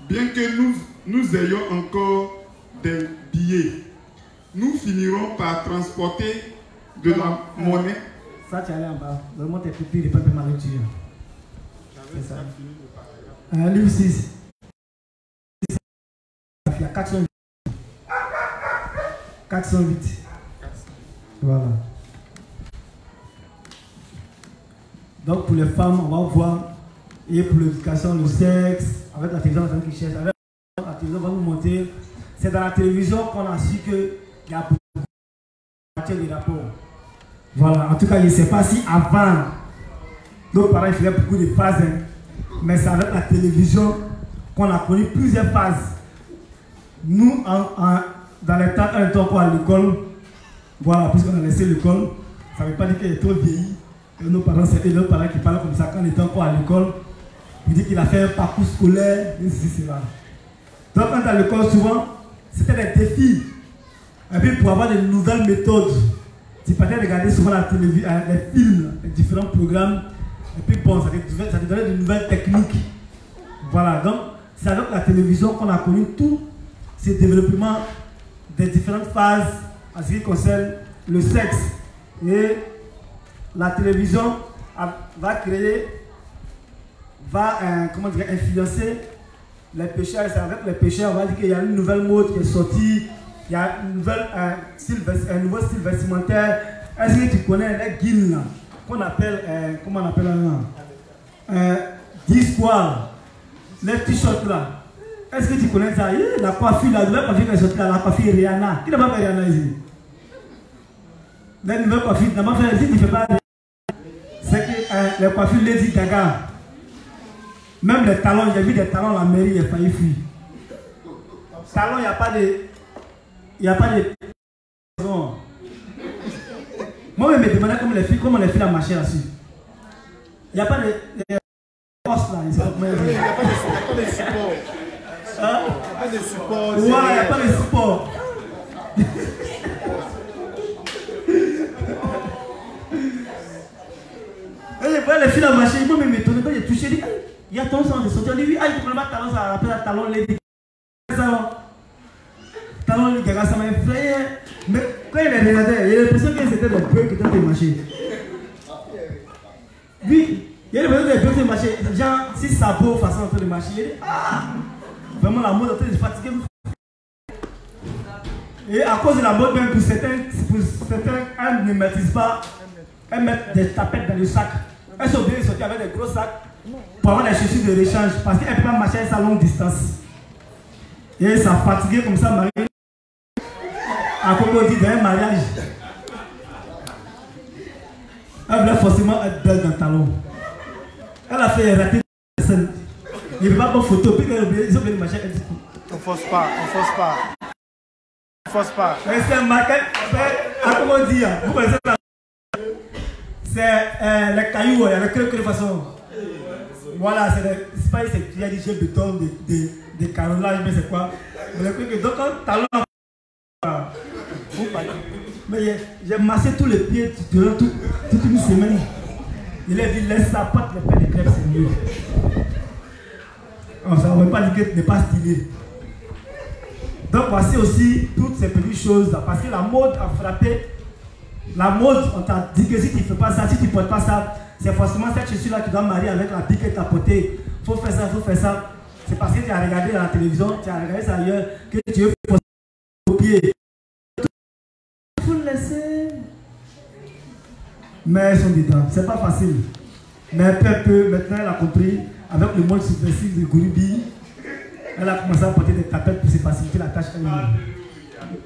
Bien que nous ayons encore des billets, nous finirons par transporter de la monnaie. Ça, tu es allé en bas. Donne-moi tes pupilles et pas de ma lecture. C'est ça. Livre 6. Il y a 408. 408. Voilà. Donc pour les femmes, on va voir. Et pour l'éducation, le sexe, avec la télévision, la qui cherche. Avec la télévision, on va nous montrer. C'est dans la télévision qu'on a su qu'il y a beaucoup de rapports. Voilà. En tout cas, je ne sais pas si avant, nos parents faisaient beaucoup de phases. Mais c'est avec la télévision qu'on a connu plusieurs phases. Nous, dans les temps, on était encore à l'école. Voilà, puisqu'on a laissé l'école, ça ne veut pas dire qu'il est trop vieilli. Et nos parents, c'était nos parents qui parlaient comme ça quand on était encore à l'école. Il dit qu'il a fait un parcours scolaire, et ceci, cela. Donc, quand on était à l'école, souvent, c'était des défis. Et puis, pour avoir de nouvelles méthodes, tu peux regarder souvent la télévision, les films, les différents programmes. Et puis, bon, ça te donnait de nouvelles techniques. Voilà, donc, c'est avec la télévision qu'on a connu tous ces développements des différentes phases en ce qui concerne le sexe. Et la télévision va créer, influencer les pécheurs. C'est avec les pécheurs, on va dire qu'il y a une nouvelle mode qui est sortie, il y a un nouveau style vestimentaire. Est-ce que tu connais les guilles là, qu'on appelle, comment on appelle là, discours, les t-shirts là? Est-ce que tu connais ça? La coiffure, la nouvelle coiffure qui est sortie là, la coiffure Rihanna. Qui n'a pas fait Rihanna ici? La nouvelle coiffure, n'a pas fait ici, tu ne fais pas. C'est que les coiffures Lady Gaga, même les talons, j'ai vu des talons à la mairie, il a failli fuir. Talons, il n'y a pas de. Il n'y a pas de. Moi, je me demandais comment les filles ont marché là-dessus. Il n'y a pas de. Poste là, il n'y a pas de support. Il n'y a pas de support. Ouais, il n'y a pas de support. Et je voyais les filles à marcher, moi je m'étonnais quand j'ai touché, je dis, il y a ton sang de sortir, je dis, ah, il ne peut pas talon, ça rappelle un talon Lady Gaga. Talon Lady Gaga, ça m'a effrayé. Mais quand il est regardé, il a l'impression que c'était des bœufs qui étaient en train de marcher. Oui, il y a l'impression que les bœufs étaient en train de marcher, genre, si sabots façon en train de marcher, il dit, ah, vraiment la mode est en train de fatiguer. Et à cause de la mode, même pour certains, elles ne maîtrisent pas, elles mettent des tapettes dans le sac. Elles sont obligées de sortir avec des gros sacs pour avoir des chaussures de rechange parce qu'elles ne peuvent pas marcher à sa longue distance. Et ça fatigué comme ça, Marie. À quoi on dit dans un mariage. Elle voulait forcément être belle dans le talon. Elle a fait rater la scène. Il ne peut pas prendre photo, puis ils ont oublié de marcher. On ne force pas, on ne force pas. On ne force pas. C'est un marquage. À comment dire? Vous connaissez ça? C'est les cailloux, il y a de façon. Voilà, c'est pas il y a des jeux de béton, des carrelages, mais c'est quoi? Donc, quand talon. Mais j'ai massé tous les pieds durant toute une semaine. Il a dit laisse ça, pas les pains de crêpes, c'est mieux. Ça ne veut pas dire que tu n'es pas stylé. Donc voici aussi toutes ces petites choses là, parce que la mode a frappé. La mode, on t'a dit que si tu ne fais pas ça, si tu ne portes pas ça, c'est forcément cette chaussure-là qui doit marier avec la pique que tu as portée. Il faut faire ça, il faut faire ça. C'est parce que tu as regardé dans la télévision, tu as regardé ça ailleurs, que tu veux copier. Il faut le laisser. Mais elles sont dedans, c'est pas facile. Mais peu à peu, maintenant elle a compris, avec le monde subversif de Gouribi, elle a commencé à porter des tapettes pour se faciliter la tâche elle-même.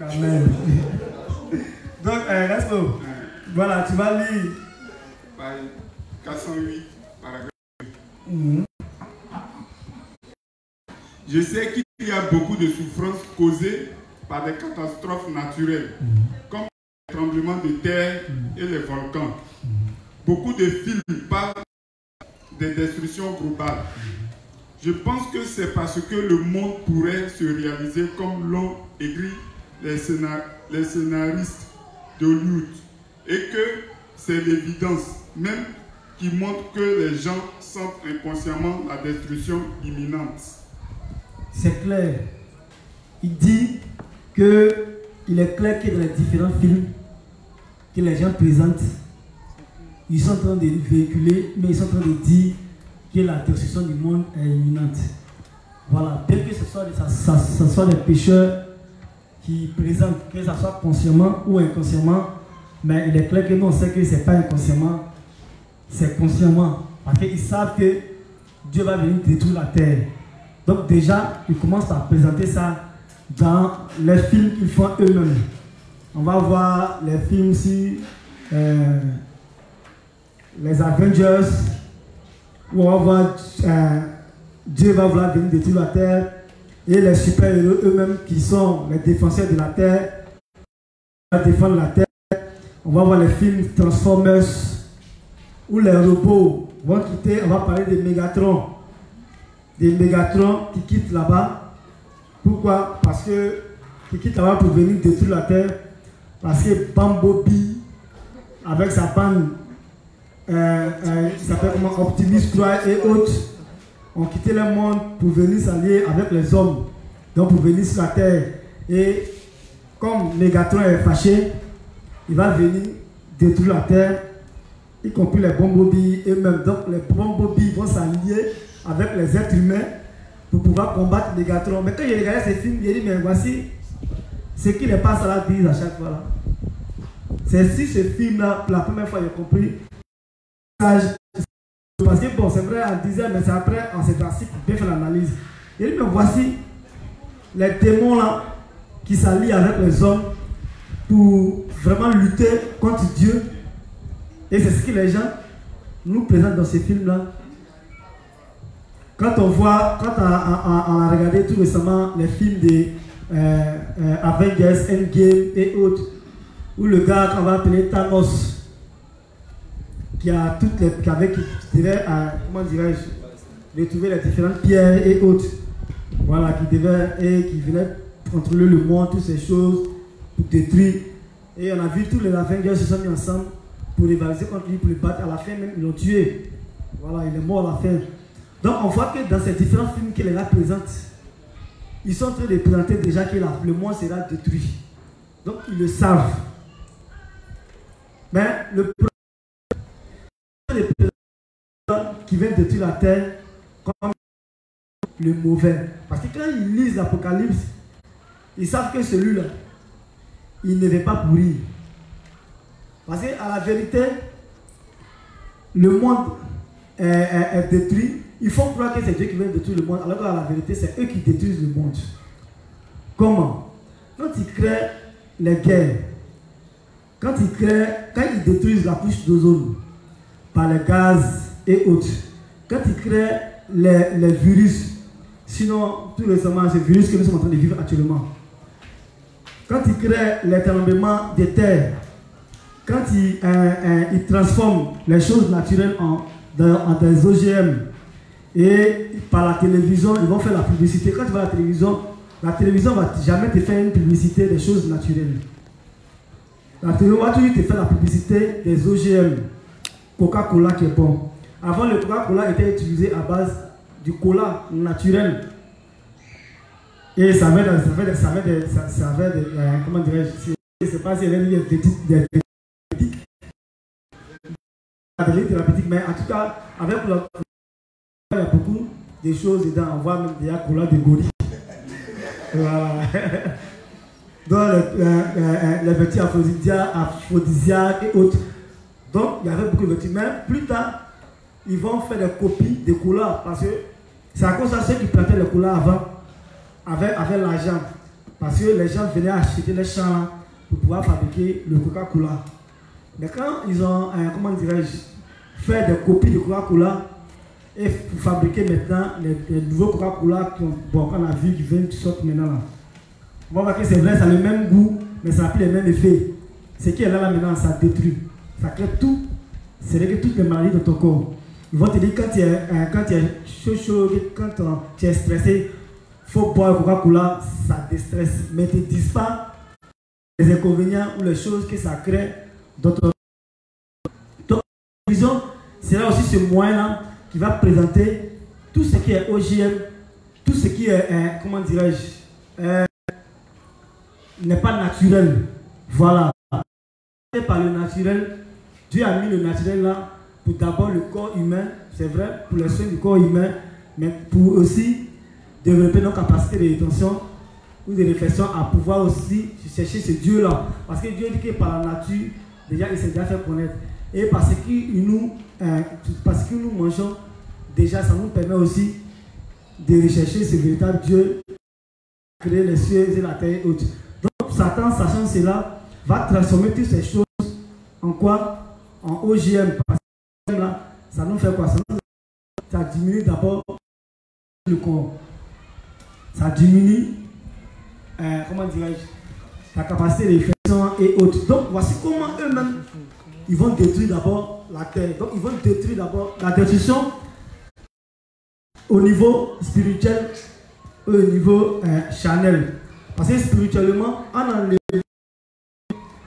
Amen. Donc, let's go. Voilà, tu vas lire. Page 408, paragraphe. Je sais qu'il y a beaucoup de souffrances causées par des catastrophes naturelles, comme les tremblements de terre et les volcans. Beaucoup de films parlent des destructions globales. Je pense que c'est parce que le monde pourrait se réaliser comme l'ont écrit les scénaristes d'Hollywood et que c'est l'évidence même qui montre que les gens sentent inconsciemment la destruction imminente. C'est clair. Il dit qu'il est clair que dans les différents films que les gens présentent, ils sont en train de véhiculer, mais ils sont en train de dire que la destruction du monde est imminente. Voilà, bien que ce soit des pécheurs qui présentent, que ce soit consciemment ou inconsciemment, mais il est clair que nous on sait que ce n'est pas inconsciemment, c'est consciemment. Parce qu'ils savent que Dieu va venir détruire la terre. Donc déjà, ils commencent à présenter ça dans les films qu'ils font eux-mêmes. On va voir les films sur les Avengers, où on va voir Dieu va vouloir venir détruire la terre, et les super-héros eux-mêmes qui sont les défenseurs de la terre, vont défendre la terre. On va voir les films Transformers, où les robots vont quitter, on va parler des Mégatrons. Des Mégatrons qui quittent là-bas. Pourquoi? Parce que qui quittent là-bas pour venir détruire la terre. Parce que Bumblebee, avec sa bande, qui s'appelle comment, Optimus Prime et autres, ont quitté le monde pour venir s'allier avec les hommes. Donc pour venir sur la terre. Et comme Mégatron est fâché, il va venir détruire la terre, y compris les Bumblebee eux-mêmes. Donc les Bumblebee vont s'allier avec les êtres humains pour pouvoir combattre Mégatron. Mais quand j'ai regardé ces films, j'ai dit, mais voici ce qui les passe à la bise à chaque fois là. C'est si ce film-là, la première fois j'ai compris, parce que bon, c'est vrai, on disait, mais c'est après, on s'est assis pour bien faire l'analyse. J'ai dit, mais voici les démons là qui s'allient avec les hommes pour vraiment lutter contre Dieu. Et c'est ce que les gens nous présentent dans ces films-là. Quand on voit, quand on a regardé tout récemment les films de Avengers, Endgame et autres, où le gars qu'on va appeler Thanos, qui a toutes les, qui devait, comment dirais-je, retrouver les différentes pierres et autres, voilà, qui venait contrôler le monde, toutes ces choses, pour détruire. Et on a vu tous les Avengers se sont mis ensemble pour rivaliser contre lui, pour le battre. À la fin même, ils l'ont tué. Voilà, il est mort à la fin. Donc on voit que dans ces différents films que les gars présentent, ils sont en train de présenter déjà que le monde sera détruit. Donc ils le savent. Mais le problème qui vient détruire la terre comme le mauvais. Parce que quand ils lisent l'Apocalypse, ils savent que celui-là, il ne va pas pourrir. Parce qu'à la vérité, le monde est détruit. Ils font croire que c'est Dieu qui vient détruire le monde, alors qu'à la vérité, c'est eux qui détruisent le monde. Comment? Quand ils créent les guerres, quand ils détruisent la couche d'ozone par les gaz et autres, quand ils créent les virus, sinon tout récemment, ces virus que nous sommes en train de vivre actuellement, quand ils créent les tremblements de terre, quand ils transforment les choses naturelles en des OGM, et par la télévision, ils vont faire la publicité. Quand tu vas à la télévision ne va jamais te faire une publicité des choses naturelles. La télévision va toujours te faire la publicité des OGM. Coca-Cola qui est bon. Avant, le Coca-Cola était utilisé à base du cola naturel. Et ça avait des comment dirais-je, je ne sais pas si elle est thérapeutique, mais en tout cas, avec il y a beaucoup de choses dedans. On voit même des cola de gorille. Donc les vertus aphrodisiaques et autres. Donc il y avait beaucoup de vertus. Mais plus tard, ils vont faire des copies de cola parce que c'est à cause de ceux qui plantaient le cola avant avec l'argent. Parce que les gens venaient acheter les champs pour pouvoir fabriquer le Coca-Cola. Mais quand ils ont, comment dirais-je, fait des copies de Coca-Cola et pour fabriquer maintenant les nouveaux Coca-Cola qu'on a vu qui viennent qui sortent maintenant là. On va voir que c'est vrai, ça a le même goût, mais ça n'a plus les mêmes effets. Ce qui est là maintenant, ça détruit. Ça crée tout. C'est que toutes les maladies de ton corps. Ils vont te dire quand tu es chaud, quand tu es stressé, il faut boire le Coca-Cola, ça déstresse. Mais ils ne te disent pas les inconvénients ou les choses que ça crée dans ton corps. Donc, c'est là aussi ce moyen-là qui va présenter tout ce qui est OGM, tout ce qui est, comment dirais-je, n'est pas naturel. Voilà. Par le naturel, Dieu a mis le naturel là pour d'abord le corps humain, c'est vrai, pour les soins du corps humain, mais pour aussi développer nos capacités de rétention ou de réflexion à pouvoir aussi chercher ce Dieu là. Parce que Dieu dit que par la nature, déjà il s'est déjà fait connaître. Et parce que nous mangeons, déjà ça nous permet aussi de rechercher ce véritable Dieu, créer les cieux et la terre et autres. Donc Satan, sachant cela, va transformer toutes ces choses en quoi? En OGM. Parce que là, ça nous fait quoi? Ça diminue d'abord le corps. Ça diminue, comment dirais-je, la capacité de réflexion et autres. Donc voici comment eux-mêmes, ils vont détruire d'abord la terre. Donc ils vont détruire d'abord la destruction au niveau spirituel et au niveau charnel. Parce que spirituellement, en enlevant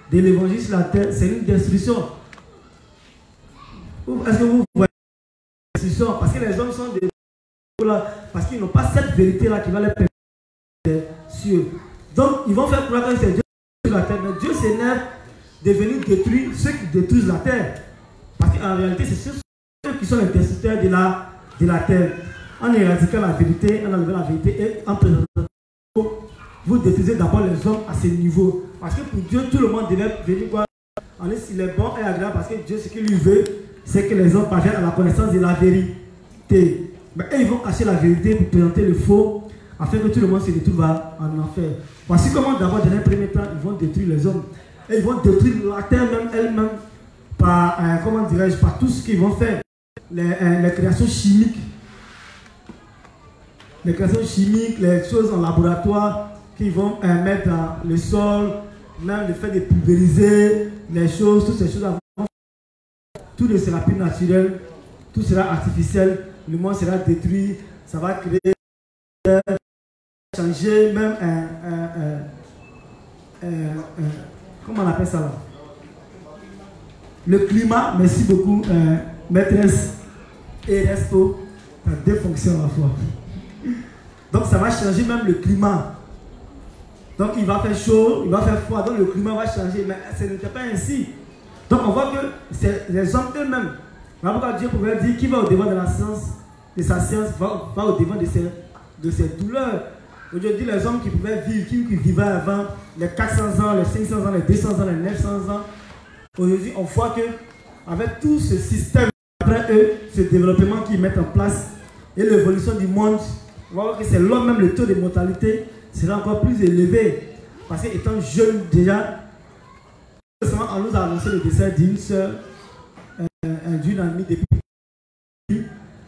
de l'évangile sur la terre, c'est une destruction. Est-ce que vous voyez la destruction? Parce que les hommes sont des parce qu'ils n'ont pas cette vérité-là qui va les permettre des cieux. Donc, ils vont faire croire que c'est Dieu sur la terre. Mais Dieu s'énerve de venir détruire ceux qui détruisent la terre. Parce qu'en réalité, c'est ceux qui sont les destructeurs de la terre. En éradiquant la vérité, en enlevant la vérité et en présentant, vous détruisez d'abord les hommes à ce niveau. Parce que pour Dieu, tout le monde devait venir voir. Il est bon et agréable parce que Dieu, ce qu'il lui veut, c'est que les hommes parviennent à la connaissance de la vérité. Mais eux, ils vont cacher la vérité pour présenter le faux, afin que tout le monde se retrouve en enfer. Voici comment d'abord, dans un premier temps, ils vont détruire les hommes. Et ils vont détruire la terre même elle-même par, comment dirais-je, par tout ce qu'ils vont faire. Les créations chimiques. Les créations chimiques, les choses en laboratoire qu'ils vont mettre dans le sol, même le fait de pulvériser les choses, toutes ces choses-là. Tout ne sera plus naturel, tout sera artificiel, le monde sera détruit, ça va créer, changer même comment on appelle ça là? Le climat, merci beaucoup, maîtresse et resto, ça a deux fonctions à la fois. Donc ça va changer même le climat. Donc il va faire chaud, il va faire froid, donc le climat va changer, mais ce n'était pas ainsi. Donc on voit que c'est les hommes eux-mêmes. Voilà pourquoi Dieu pouvait dire qui va au devant de la science, de sa science, va au devant de ses douleurs. Aujourd'hui, les hommes qui pouvaient vivre, qui vivaient avant les 400 ans, les 500 ans, les 200 ans, les 900 ans, aujourd'hui on voit que avec tout ce système, après eux, ce développement qu'ils mettent en place et l'évolution du monde, on voit que c'est l'homme même, le taux de mortalité sera encore plus élevé. Parce qu'étant jeune déjà, on nous a annoncé le décès d'une soeur, d'une amie depuis.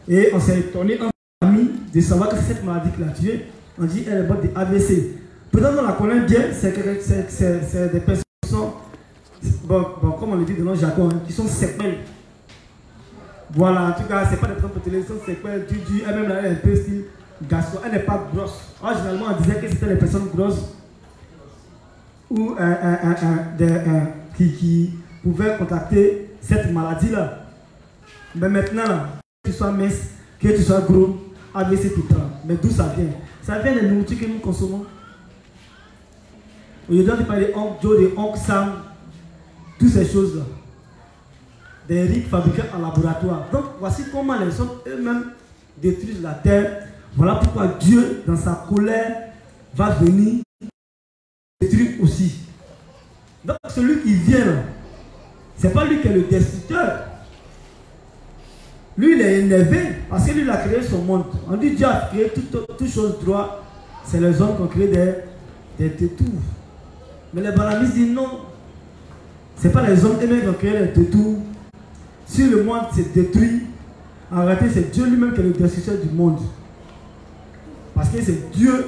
Et on s'est étonné en famille de savoir que c'est cette maladie qui l'a tuée. On dit elle est morte de AVC. Peut-être qu'on la connaît bien, c'est des personnes qui sont, bon, comme on le dit dans notre jargon, qui sont séquelles. Voilà, en tout cas, ce n'est pas des personnes qui sont séquelles, elle même là, elle est un peu style garçon, elle n'est pas grosse. Alors, généralement, on disait que c'était les personnes grosses ou qui pouvaient contacter cette maladie-là. Mais maintenant, là, que tu sois mince, que tu sois gros, AVC tout le temps. Mais d'où ça vient? Ça vient des nourritures que nous consommons. Aujourd'hui, on parle de Oncle Joe, de Oncle Sam, toutes ces choses-là. Des riz fabriqués en laboratoire. Donc, voici comment les hommes eux-mêmes détruisent la terre. Voilà pourquoi Dieu, dans sa colère, va venir détruire aussi. Donc, celui qui vient, ce n'est pas lui qui est le destructeur. Lui, il est énervé parce que lui, il a créé son monde. On dit Dieu a créé toutes choses droites. C'est les hommes qui ont créé des détours. Mais les baramistes disent non. Ce n'est pas les hommes eux-mêmes qui ont créé les détours. Si le monde s'est détruit, en réalité, c'est Dieu lui-même qui est le destructeur du monde. Parce que c'est Dieu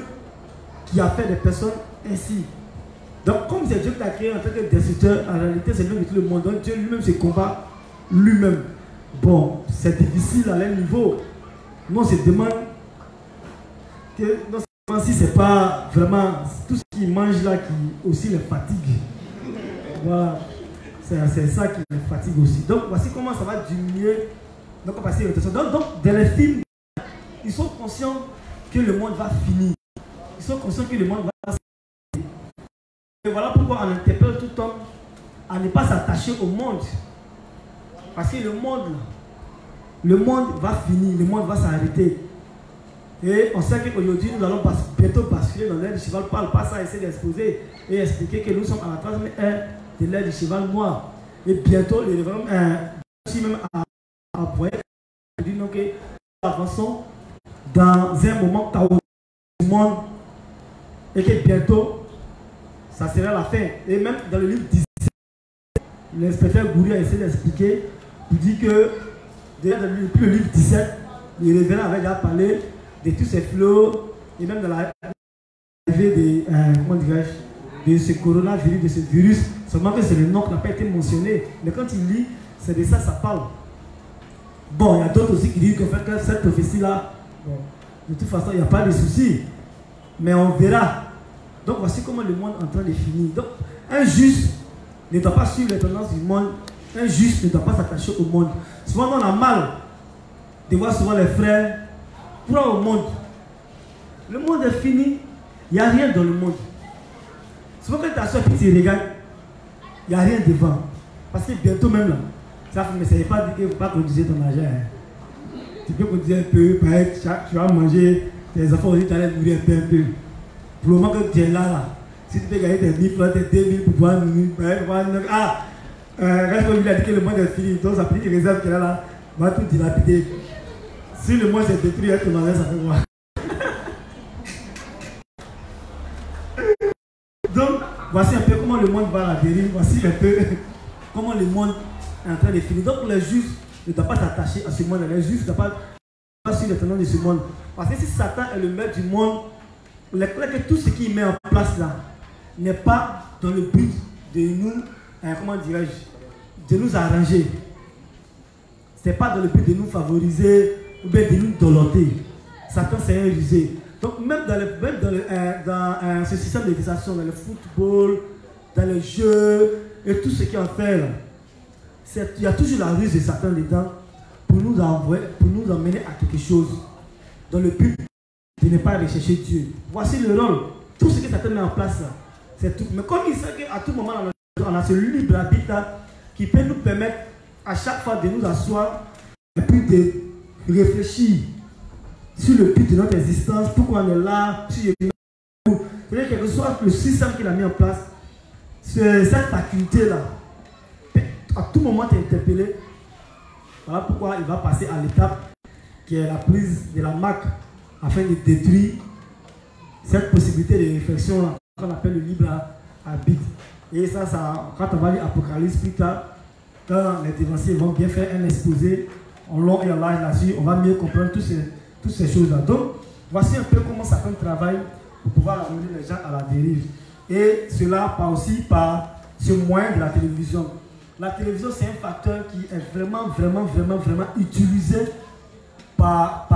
qui a fait des personnes ainsi. Donc, comme c'est Dieu qui t'a créé en tant que destructeur, en réalité, c'est lui qui tout le monde. Donc, Dieu lui-même se combat lui-même. Bon, c'est difficile à leur niveau. Nous, on se demande que non seulement si c'est pas vraiment tout ce qu'ils mangent là qui aussi les fatigue. Voilà. C'est ça qui les fatigue aussi. Donc, voici comment ça va diminuer. Donc, on va passer à l'autre. Donc, dans les films, ils sont conscients que le monde va finir. Ils sont conscients que le monde va finir. Et voilà pourquoi on interpelle tout homme à ne pas s'attacher au monde. Parce que le monde va finir, le monde va s'arrêter. Et on sait qu'aujourd'hui, nous allons bientôt basculer dans l'ère du cheval. Parle pas ça, essayer d'exposer et expliquer que nous sommes à la 3e ère de l'ère du cheval noir. Et bientôt, les révérends, même à voyer, dit que nous avançons dans un moment chaotique du monde et que bientôt, ça sera la fin. Et même dans le livre 17, l'inspecteur Goury a essayé d'expliquer, il dit que depuis le livre 17, les révérends avaient déjà parlé de tous ces flots et même de l'arrivée de ce coronavirus, de ce virus, seulement que c'est le nom qui n'a pas été mentionné. Mais quand il lit, c'est de ça ça parle. Bon, il y a d'autres aussi qui disent que cette prophétie-là, bon, de toute façon, il n'y a pas de souci. Mais on verra. Donc voici comment le monde est en train de finir. Donc, un juste ne doit pas suivre les tendances du monde. Un juste ne doit pas s'attacher au monde. Souvent, on a mal de voir souvent les frères croire au monde. Le monde est fini. Il n'y a rien dans le monde. Souvent, quand tu as et tu regardes, il n'y a rien devant. Parce que bientôt même là, ça ne veut pas dire qu'il ne faut pas conduire ton argent. Hein. Tu peux conduire un peu, tu vas manger, tes enfants aussi, tu allais nourrir un peu. Pour le moment que tu es là, si tu peux gagner tes 1000 francs, tes 2000 pour pouvoir nourrir, reste au milieu, il a dit que le monde est fini. Donc ça peut dire que les réserves qu'il a là, va tout dilapider. Si le monde s'est détruit, ton argent, ça fait quoi? Donc, voici un peu comment le monde va à la dérive. Voici un peu comment le monde est en train de finir. Donc, les justes ne doivent pas s'attacher à ce monde. Les justes ne doivent pas suivre les tendances de ce monde. Parce que si Satan est le maître du monde, il est clair que tout ce qu'il met en place là n'est pas dans le but de nous, comment dirais-je, de nous arranger. Ce n'est pas dans le but de nous favoriser ou bien de nous dolenter. Satan, c'est un rusé. Donc même dans ce système d'éducation, dans le football, dans les jeux et tout ce qui en fait là, il y a toujours la ruse de Satan dedans pour nous emmener à quelque chose dans le but de ne pas rechercher Dieu. Voici le rôle. Tout ce que Satan met en place là, c'est tout. Mais comme il sait qu'à tout moment on a ce libre arbitre qui peut nous permettre à chaque fois de nous asseoir et puis de réfléchir sur le but de notre existence, pourquoi on est là, c'est-à-dire quel que soit le système qu'il a mis en place, cette faculté-là, à tout moment tu es interpellé. Voilà pourquoi il va passer à l'étape qui est la prise de la marque afin de détruire cette possibilité de réflexion qu'on appelle le libre arbitre. Et ça, quand on va lire Apocalypse plus tard, quand les dévanciers vont bien faire un exposé en long et en large là-dessus, on va mieux comprendre toutes ces choses-là. Donc, voici un peu comment Satan travaille pour pouvoir amener les gens à la dérive. Et cela part aussi par ce moyen de la télévision. La télévision, c'est un facteur qui est vraiment utilisé par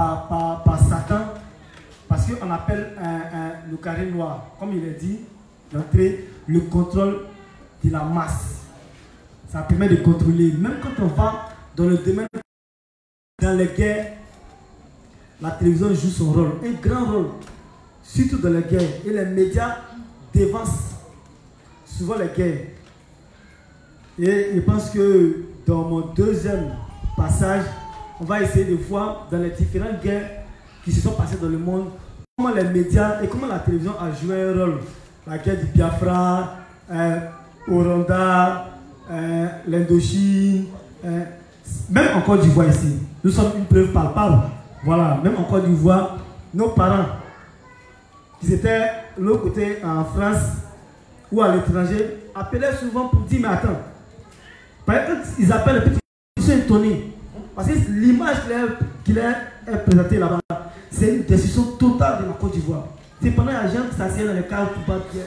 Satan, parce qu'on appelle le carré noir, comme il est dit, d'entrer le contrôle de la masse. Ça permet de contrôler. Même quand on va dans le domaine, dans les guerres, la télévision joue son rôle, un grand rôle, surtout dans les guerres. Et les médias dévancent souvent les guerres. Et je pense que dans mon deuxième passage, on va essayer de voir dans les différentes guerres qui se sont passées dans le monde, comment les médias et comment la télévision a joué un rôle. La guerre du Biafra, au Rwanda, l'Indochine, même en Côte d'Ivoire ici. Nous sommes une preuve palpable. Voilà, même en Côte d'Ivoire, nos parents, qui étaient de l'autre côté en France, ou à l'étranger appelaient souvent pour dire mais attends. Par exemple, quand ils appellent, ils sont étonnés. Parce que l'image qu'il est présentée là-bas, c'est une décision totale de la Côte d'Ivoire. C'est pendant que les gens s'assiedent dans les caves pour pas bien.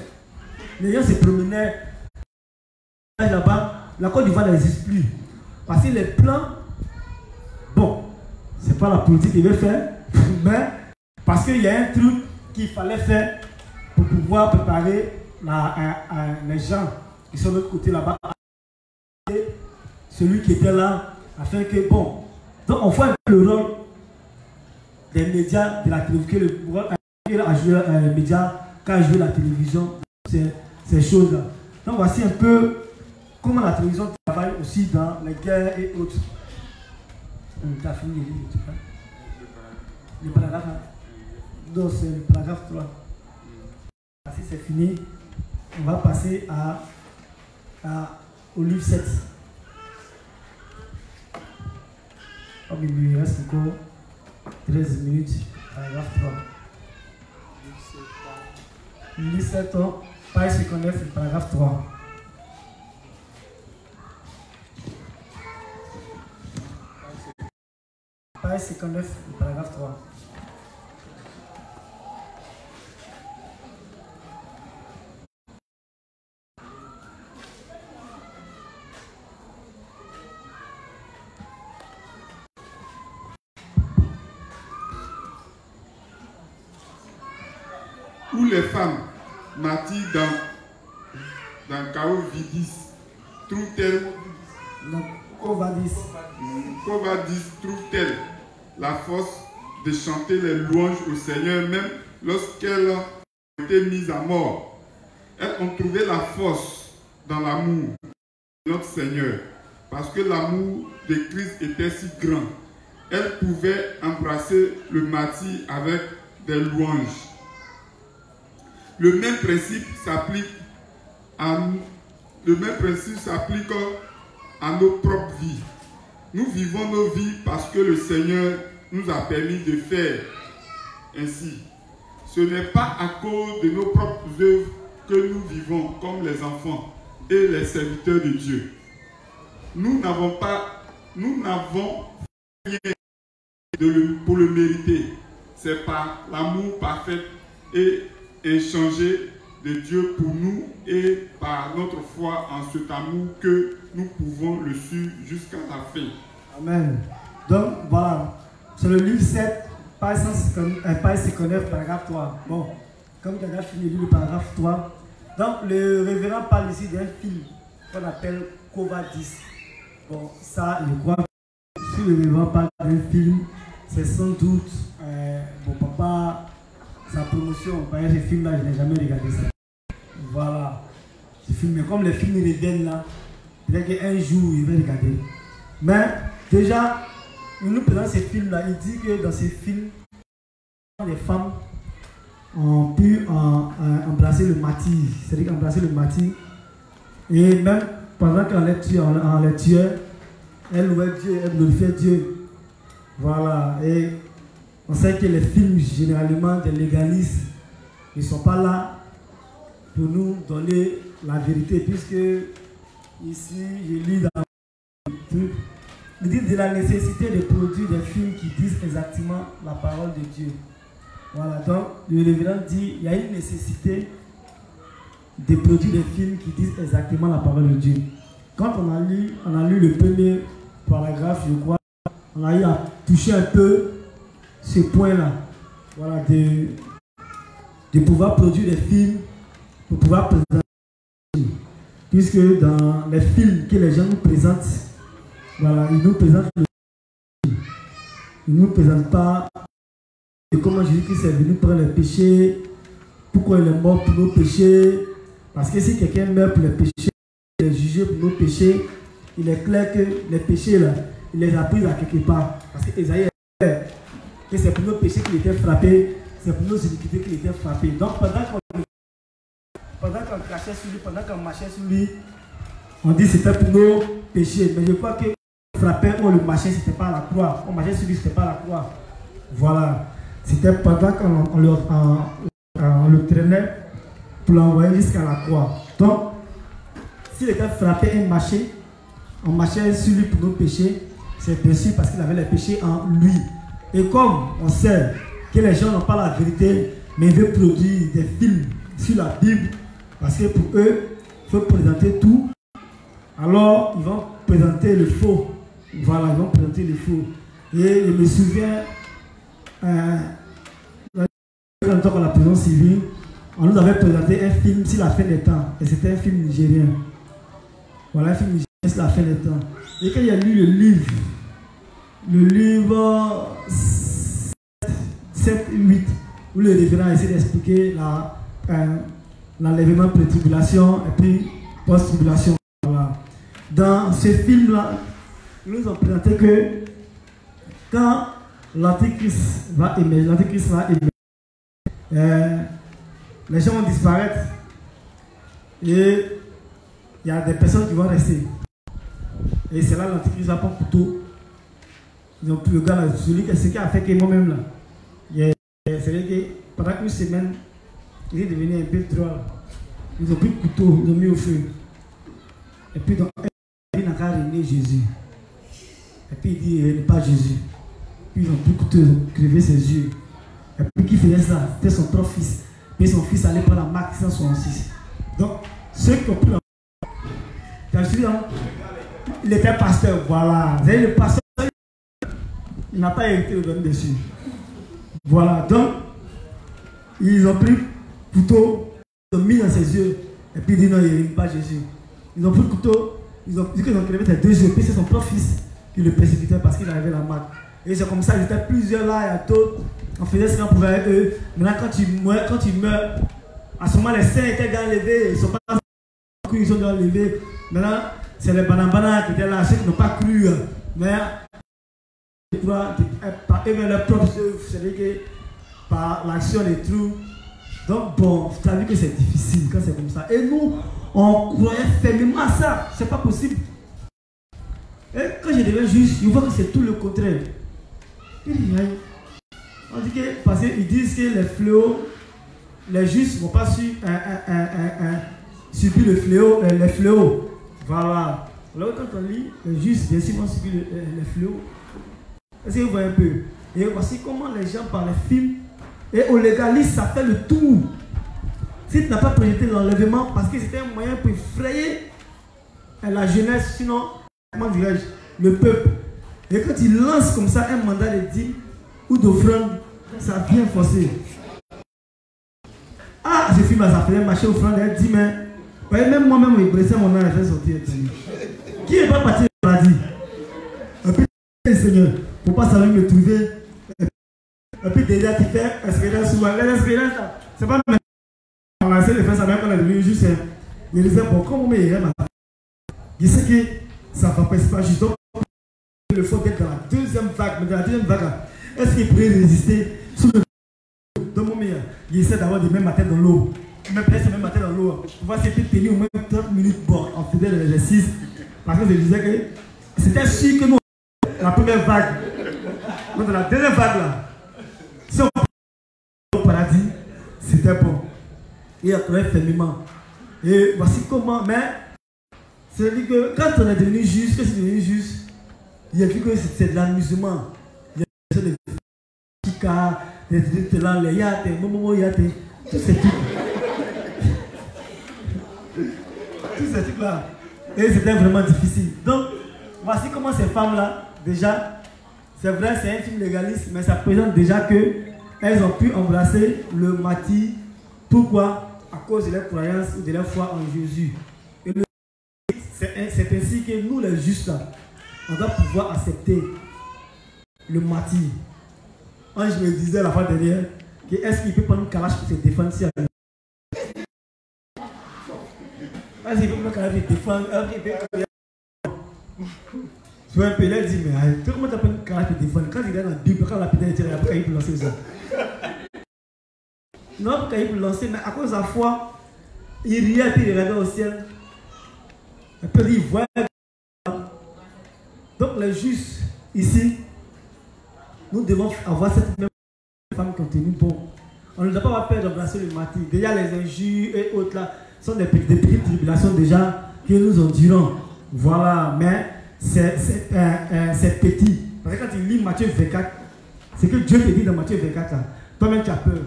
Les gens se promenaient là-bas. La Côte d'Ivoire n'existe plus. Parce que les plans, bon, c'est pas la politique qu'il veut faire, mais parce qu'il y a un truc qu'il fallait faire pour pouvoir préparer les gens qui sont de l'autre côté là-bas. Celui qui était là, afin que, bon, donc on voit un peu le rôle des médias, de la télévision, le rôle a joué les médias, qu'a joué la télévision, ces choses-là. Donc voici un peu comment la télévision travaille aussi dans les guerres et autres. Tu as fini le paragraphe, hein? Non, c'est le paragraphe 3. Si c'est fini, on va passer au livre 7. Oh, mais il reste encore 13 minutes, paragraphe 3. Livre 7, page 59, paragraphe 3. Page 59, paragraphe 3. Où les femmes martyres dans Caovidis trouvent-elles trouve-t-elle la force de chanter les louanges au Seigneur même lorsqu'elles ont été mises à mort? Elles ont trouvé la force dans l'amour de notre Seigneur parce que l'amour de Christ était si grand. Elles pouvaient embrasser le martyr avec des louanges. Le même principe s'applique à nos propres vies. Nous vivons nos vies parce que le Seigneur nous a permis de faire ainsi. Ce n'est pas à cause de nos propres œuvres que nous vivons comme les enfants et les serviteurs de Dieu. Nous n'avons rien pour le mériter. C'est par l'amour parfait et inchangé de Dieu pour nous et par notre foi en cet amour que nous pouvons le suivre jusqu'à la fin. Amen. Donc voilà, c'est le livre 7, page 59, paragraphe 3. Bon, comme tu as déjà fini le paragraphe 3, donc le révérend parle ici d'un film qu'on appelle Covadis. Bon, ça, je crois que si le révérend parle d'un film, c'est sans doute bon papa. Sa promotion, par exemple, ce film-là, je n'ai jamais regardé ça. Voilà. Ce film, mais comme les films reviennent là, peut-être qu'un jour, il va regarder. Mais déjà, il nous présente ce film-là. Il dit que dans ce film, les femmes ont pu embrasser le martyr. C'est-à-dire embrasser le martyr. Et même pendant qu'on les tuait, elles louaient Dieu, elles glorifiaient Dieu. Voilà. Et on sait que les films, généralement, des légalistes, ne sont pas là pour nous donner la vérité, puisque ici, je lis dans le truc, il dit de la nécessité de produire des films qui disent exactement la parole de Dieu. Voilà, donc le révérend dit il y a une nécessité de produire des films qui disent exactement la parole de Dieu. Quand on a lu le premier paragraphe, je crois, on a eu à toucher un peu ce point-là, voilà, de pouvoir produire des films, pour pouvoir présenter des films. Puisque dans les films que les gens nous présentent, voilà, ils nous présentent le film. Ils ne nous présentent pas comment Jésus-Christ est venu prendre les péchés, pourquoi il est mort pour nos péchés. Parce que si quelqu'un meurt pour les péchés, il est jugé pour nos péchés, il est clair que les péchés là, il les a pris à quelque part. Parce que Esaïe est clair que c'est pour nos péchés qu'il était frappé, c'est pour nos iniquités qu'il était frappé. Donc pendant qu'on crachait sur lui, pendant qu'on marchait sur lui, on dit que c'était pour nos péchés. Mais je crois que frappait ou le marchait, c'était pas à la croix. On marchait sur lui, c'était pas à la croix. Voilà. C'était pendant qu'on le traînait pour l'envoyer jusqu'à la croix. Donc, s'il était frappé et marché, on marchait sur lui pour nos péchés, c'est bien sûr parce qu'il avait les péchés en lui. Et comme on sait que les gens n'ont pas la vérité, mais ils veulent produire des films sur la Bible, parce que pour eux, il faut présenter tout, alors ils vont présenter le faux. Voilà, ils vont présenter le faux. Et je me souviens, quand on a la prison civile, on nous avait présenté un film sur la fin des temps. Et c'était un film nigérien. Voilà, un film nigérien sur la fin des temps. Et quand il y a lu le livre 7-8, où le révérend essaie d'expliquer l'enlèvement pré-tribulation et puis post-tribulation. Voilà. Dans ce film-là, nous ont présenté que quand l'Antichrist va émerger, les gens vont disparaître et il y a des personnes qui vont rester. Et c'est là l'Antichrist va prendre couteau. Ils ont pris le gars là, celui qui a fait que moi-même là. C'est vrai que pendant une semaine, il est devenu un peu trop. Ils ont pris le couteau, ils ont mis au feu. Et puis donc, il n'a qu'à régner Jésus. Et puis il dit, il n'est pas Jésus. Puis ils ont pris le couteau, ils ont crevé ses yeux. Et puis qui faisait ça? C'était son propre fils. Puis son fils allait prendre la marque 166. Donc, ceux qui ont pris la marque, tu as suivi, hein? Il était pasteur, voilà. Vous avez le pasteur, il n'a pas hérité le domaine dessus. Voilà, donc, ils ont pris le couteau, ils ont mis dans ses yeux, et puis ils disent non, il n'est pas Jésus. Ils ont pris le couteau, ils ont dit qu'ils ont crevé ses deux yeux, puis c'est son propre fils qui le précipitait parce qu'il avait la marque. Et c'est comme ça, ils étaient plusieurs là, et à d'autres, on faisait ce qu'on pouvait avec eux. Maintenant, quand tu meurs, à ce moment, les saints étaient déjà enlevés, ils sont pas ils sont déjà enlevés. Maintenant, c'est les banabana qui étaient là, ceux qui n'ont pas cru. Mais par eux-mêmes leurs propres œuvres, c'est-à-dire que par l'action des trous. Donc bon, tu as vu que c'est difficile quand c'est comme ça. Et nous, on croyait fermement à ça. C'est pas possible. Et quand je deviens juge, je vois que c'est tout le contraire. On dit que, parce qu'ils disent que les fléaux, les justes ne vont pas subir le fléau, les fléaux. Voilà. Alors quand on lit, les justes, bien sûr, vont subir les fléaux. Est-ce que vous voyez un peu? Et voici comment les gens par les films, et au légaliste, ça fait le tour. Si tu n'as pas projeté l'enlèvement, parce que c'était un moyen pour effrayer la jeunesse, sinon, comment dirais-je, le peuple. Et quand il lance comme ça un mandat de dîme ou d'offrande, ça vient forcer. Ah, ce film, ça faisait marcher offrande, elle dit, mais même moi-même, il blessait mon âme, elle fait sortir. Qui n'est pas parti de la maladie? Un peu de Seigneur, pour pas savoir me trouver. Et puis déjà, tu fais expérience souvent. L'expérience, c'est pas même. On a essayé de faire ça, même quand on est devenu juste. Il disait, bon, comme on met rien, je sais que ça ne va pas juste. Donc, il faut être dans la deuxième vague. Mais dans la deuxième vague, est-ce qu'il pourrait résister sous le. Donc, mon meilleur, il essaie d'avoir des mêmes matins dans l'eau. Même peut-être ces mêmes matins dans l'eau. Tu vois, c'était tenu au moins 30 minutes. Bon, on faisait l'exercice. Parce que je disais que c'était sûr que nous, la première vague. Donc, dans la deuxième vague, là, si on au paradis, c'était bon. Et après, fermement. Et voici comment, mais c'est-à-dire que quand on est devenu juste, que c'est devenu juste, il y a vu que c'est de l'amusement. Il y a des chicas, des yates, momo yates, tous ces trucs. Tous ces trucs-là. Et c'était vraiment difficile. Donc, voici comment ces femmes-là, déjà, c'est vrai, c'est un film légaliste, mais ça présente déjà qu'elles ont pu embrasser le martyre. Pourquoi? À cause de leur croyance ou de leur foi en Jésus. Et c'est ainsi que nous, les justes, là, on doit pouvoir accepter le martyr. Je me disais la fois dernière, est-ce qu'il peut prendre une calache pour se défendre si elle... Est-ce qu'il peut prendre une calache pour se défendre? Tu vois un peu, là, il dit, mais comment tu as pris une calache pour se défendre? Quand il est dans la Bible, quand la pédale est tirée, après il peut lancer ça. Non, quand il peut lancer, mais à cause de la foi, il riait et puis il regardait au ciel. Et puis il voit. Donc les justes, ici, nous devons avoir cette même femme qui ont tenu bon. On ne doit pas avoir peur d'embrasser le martyr. Déjà les injures et autres là, sont des petites tribulations déjà que nous endurons. Voilà, mais c'est petit. Parce que quand tu lis Matthieu 24, c'est que Dieu te dit dans Matthieu 24, toi-même tu as peur.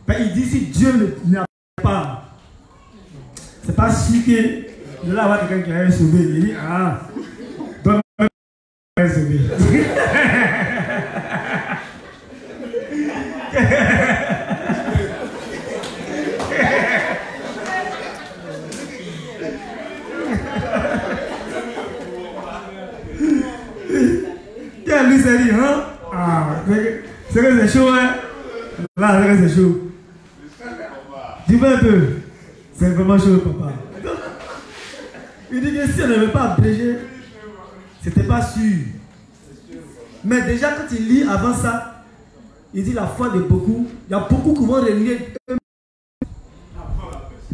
Ben, il dit si Dieu n'a pas, c'est pas sûr que de là avoir quelqu'un qui a sauvé. Il dit ah, toi-même tu as sauvé. Lui s'est dit, hein? Ah, c'est que c'est chaud, hein? Là, c'est que c'est chaud. Dis-moi un peu. C'est vraiment chaud, papa. Il dit que si on n'avait pas abrégé, c'était pas sûr. Mais déjà, quand il lit avant ça, il dit la foi de beaucoup. Il y a beaucoup qui vont renier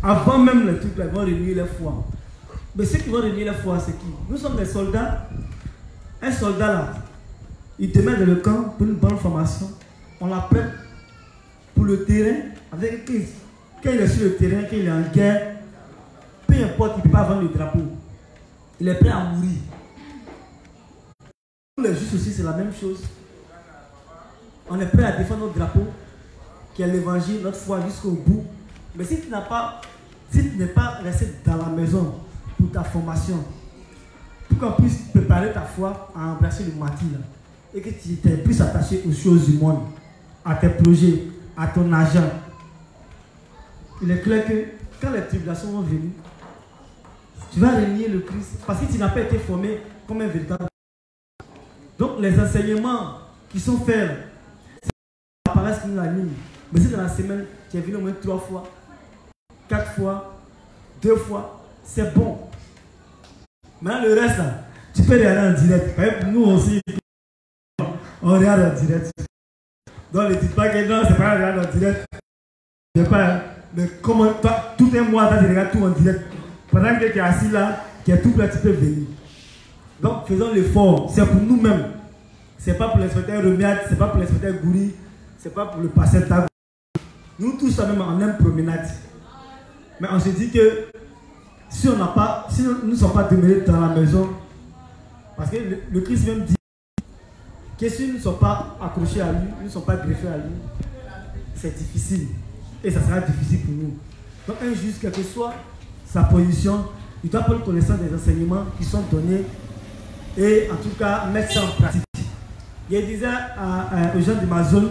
avant même le truc, ils vont renier leur foi. Mais ceux qui vont renier leur foi, c'est qui? Nous sommes des soldats. Un soldat là, il te met dans le camp pour une bonne formation. On la prête pour le terrain. Avec quand il est sur le terrain, quand il est en guerre, peu importe, il ne peut pas avoir le drapeau. Il est prêt à mourir. Pour les justes aussi, c'est la même chose. On est prêt à défendre notre drapeau, qui est l'évangile, notre foi jusqu'au bout. Mais si tu n'es pas resté dans la maison pour ta formation, pour qu'on puisse préparer ta foi à embrasser le martyr, et que tu t'es plus attaché aux choses du monde, à tes projets, à ton argent, il est clair que quand les tribulations vont venir, tu vas renier le Christ parce que tu n'as pas été formé comme un véritable. Donc les enseignements qui sont faits, c'est la paresse qui nous anime. Mais si dans la semaine, tu es venu au moins 3 fois, 4 fois, 2 fois, c'est bon. Maintenant le reste là, tu peux regarder en direct. Nous aussi, on regarde en direct. Donc ne dites pas que non, c'est pas regarder en direct. Je sais pas, mais comment toi, tout un mois, tu regardes tout en direct. Pendant que tu es assis là, qui est tout prêt, tu peux venir. Donc faisons l'effort, c'est pour nous-mêmes. C'est pas pour l'inspecteur Remiat, c'est pas pour l'inspecteur Gouri, c'est pas pour le pasteur Tago. Nous tous même en même promenade. Mais on se dit que si nous ne sommes pas demeurés dans la maison, parce que le Christ même dit que si nous ne sommes pas accrochés à lui, nous ne sommes pas greffés à lui, c'est difficile. Et ça sera difficile pour nous. Donc un juge, quelle que soit sa position, il doit prendre connaissance des enseignements qui sont donnés et en tout cas mettre ça en pratique. Il disait aux gens de ma zone,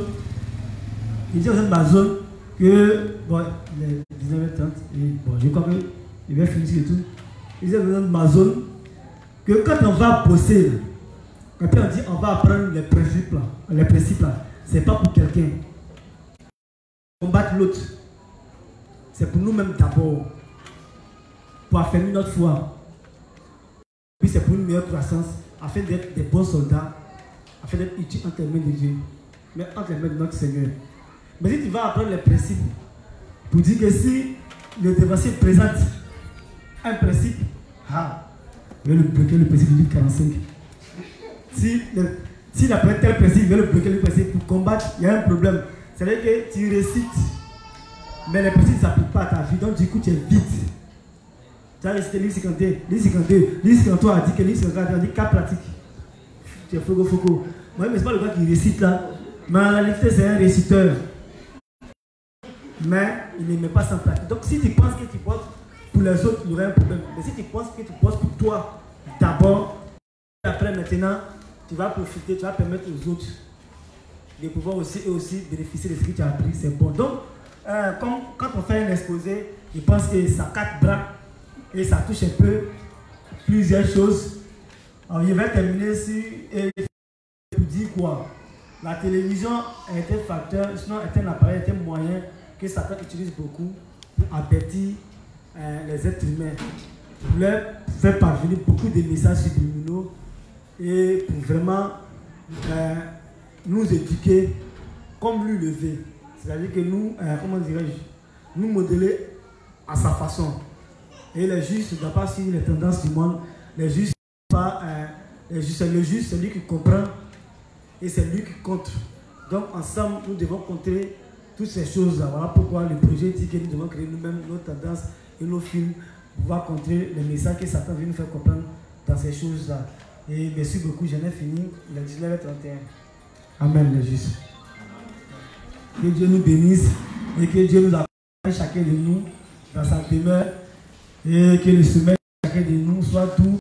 que, bon, il est 19h30, et bon, je crois qu'il va finir et tout. Il disait aux gens de ma zone que quand on va bosser, quand on dit on va apprendre les principes là, c'est pas pour quelqu'un. Combattre l'autre, c'est pour nous-mêmes d'abord, pour affermir notre foi. Puis c'est pour une meilleure croissance, afin d'être des bons soldats, afin d'être utiles entre les mains de Dieu, mais entre les mains de notre Seigneur. Mais si tu vas apprendre les principes, pour dire que si le dévancier présente un principe, il va le bloquer le principe du livre 45. S'il apprend tel principe, il va le bloquer le principe. Pour combattre, il y a un problème. C'est-à-dire que tu récites, mais les principes ne s'appliquent pas à ta vie, donc du coup tu es vide. Tu as récité l'île 52, l'île 52, l'île 53 a dit que l'île 53 a dit 4 pratiques. Tu es foco. Moi, mais ce n'est pas le gars qui récite là. Mais en réalité, c'est un réciteur. Mais il ne met pas sans pratique. Donc si tu penses que tu bosses pour les autres, il y aurait un problème. Mais si tu penses que tu bosses pour toi d'abord, après maintenant, tu vas profiter, tu vas permettre aux autres de pouvoir aussi bénéficier de ce que tu as appris. C'est bon. Donc, quand on fait un exposé, je pense que ça 4 bras et ça touche un peu plusieurs choses. Alors, je vais terminer ici et vous dire quoi. La télévision est un facteur, sinon est un appareil, est un moyen que Satan utilise beaucoup pour avertir les êtres humains, pour leur faire parvenir beaucoup de messages subliminaux et pour vraiment nous éduquer comme lui le veut. C'est-à-dire que nous, comment dirais-je, nous modeler à sa façon. Et les juges ne doivent pas suivre les tendances du monde. Les juges, c'est le juge, c'est lui qui comprend et c'est lui qui contre. Donc ensemble, nous devons contrer toutes ces choses-là. Voilà pourquoi le projet dit que nous devons créer nous-mêmes nos tendances et nos films pour pouvoir contrer les messages que Satan vient nous faire comprendre dans ces choses-là. Et merci beaucoup, j'en ai fini. Il est 19h31. Amen, les justes. Que Dieu nous bénisse et que Dieu nous accompagne chacun de nous dans sa demeure et que le sommet de chacun de nous soit tout.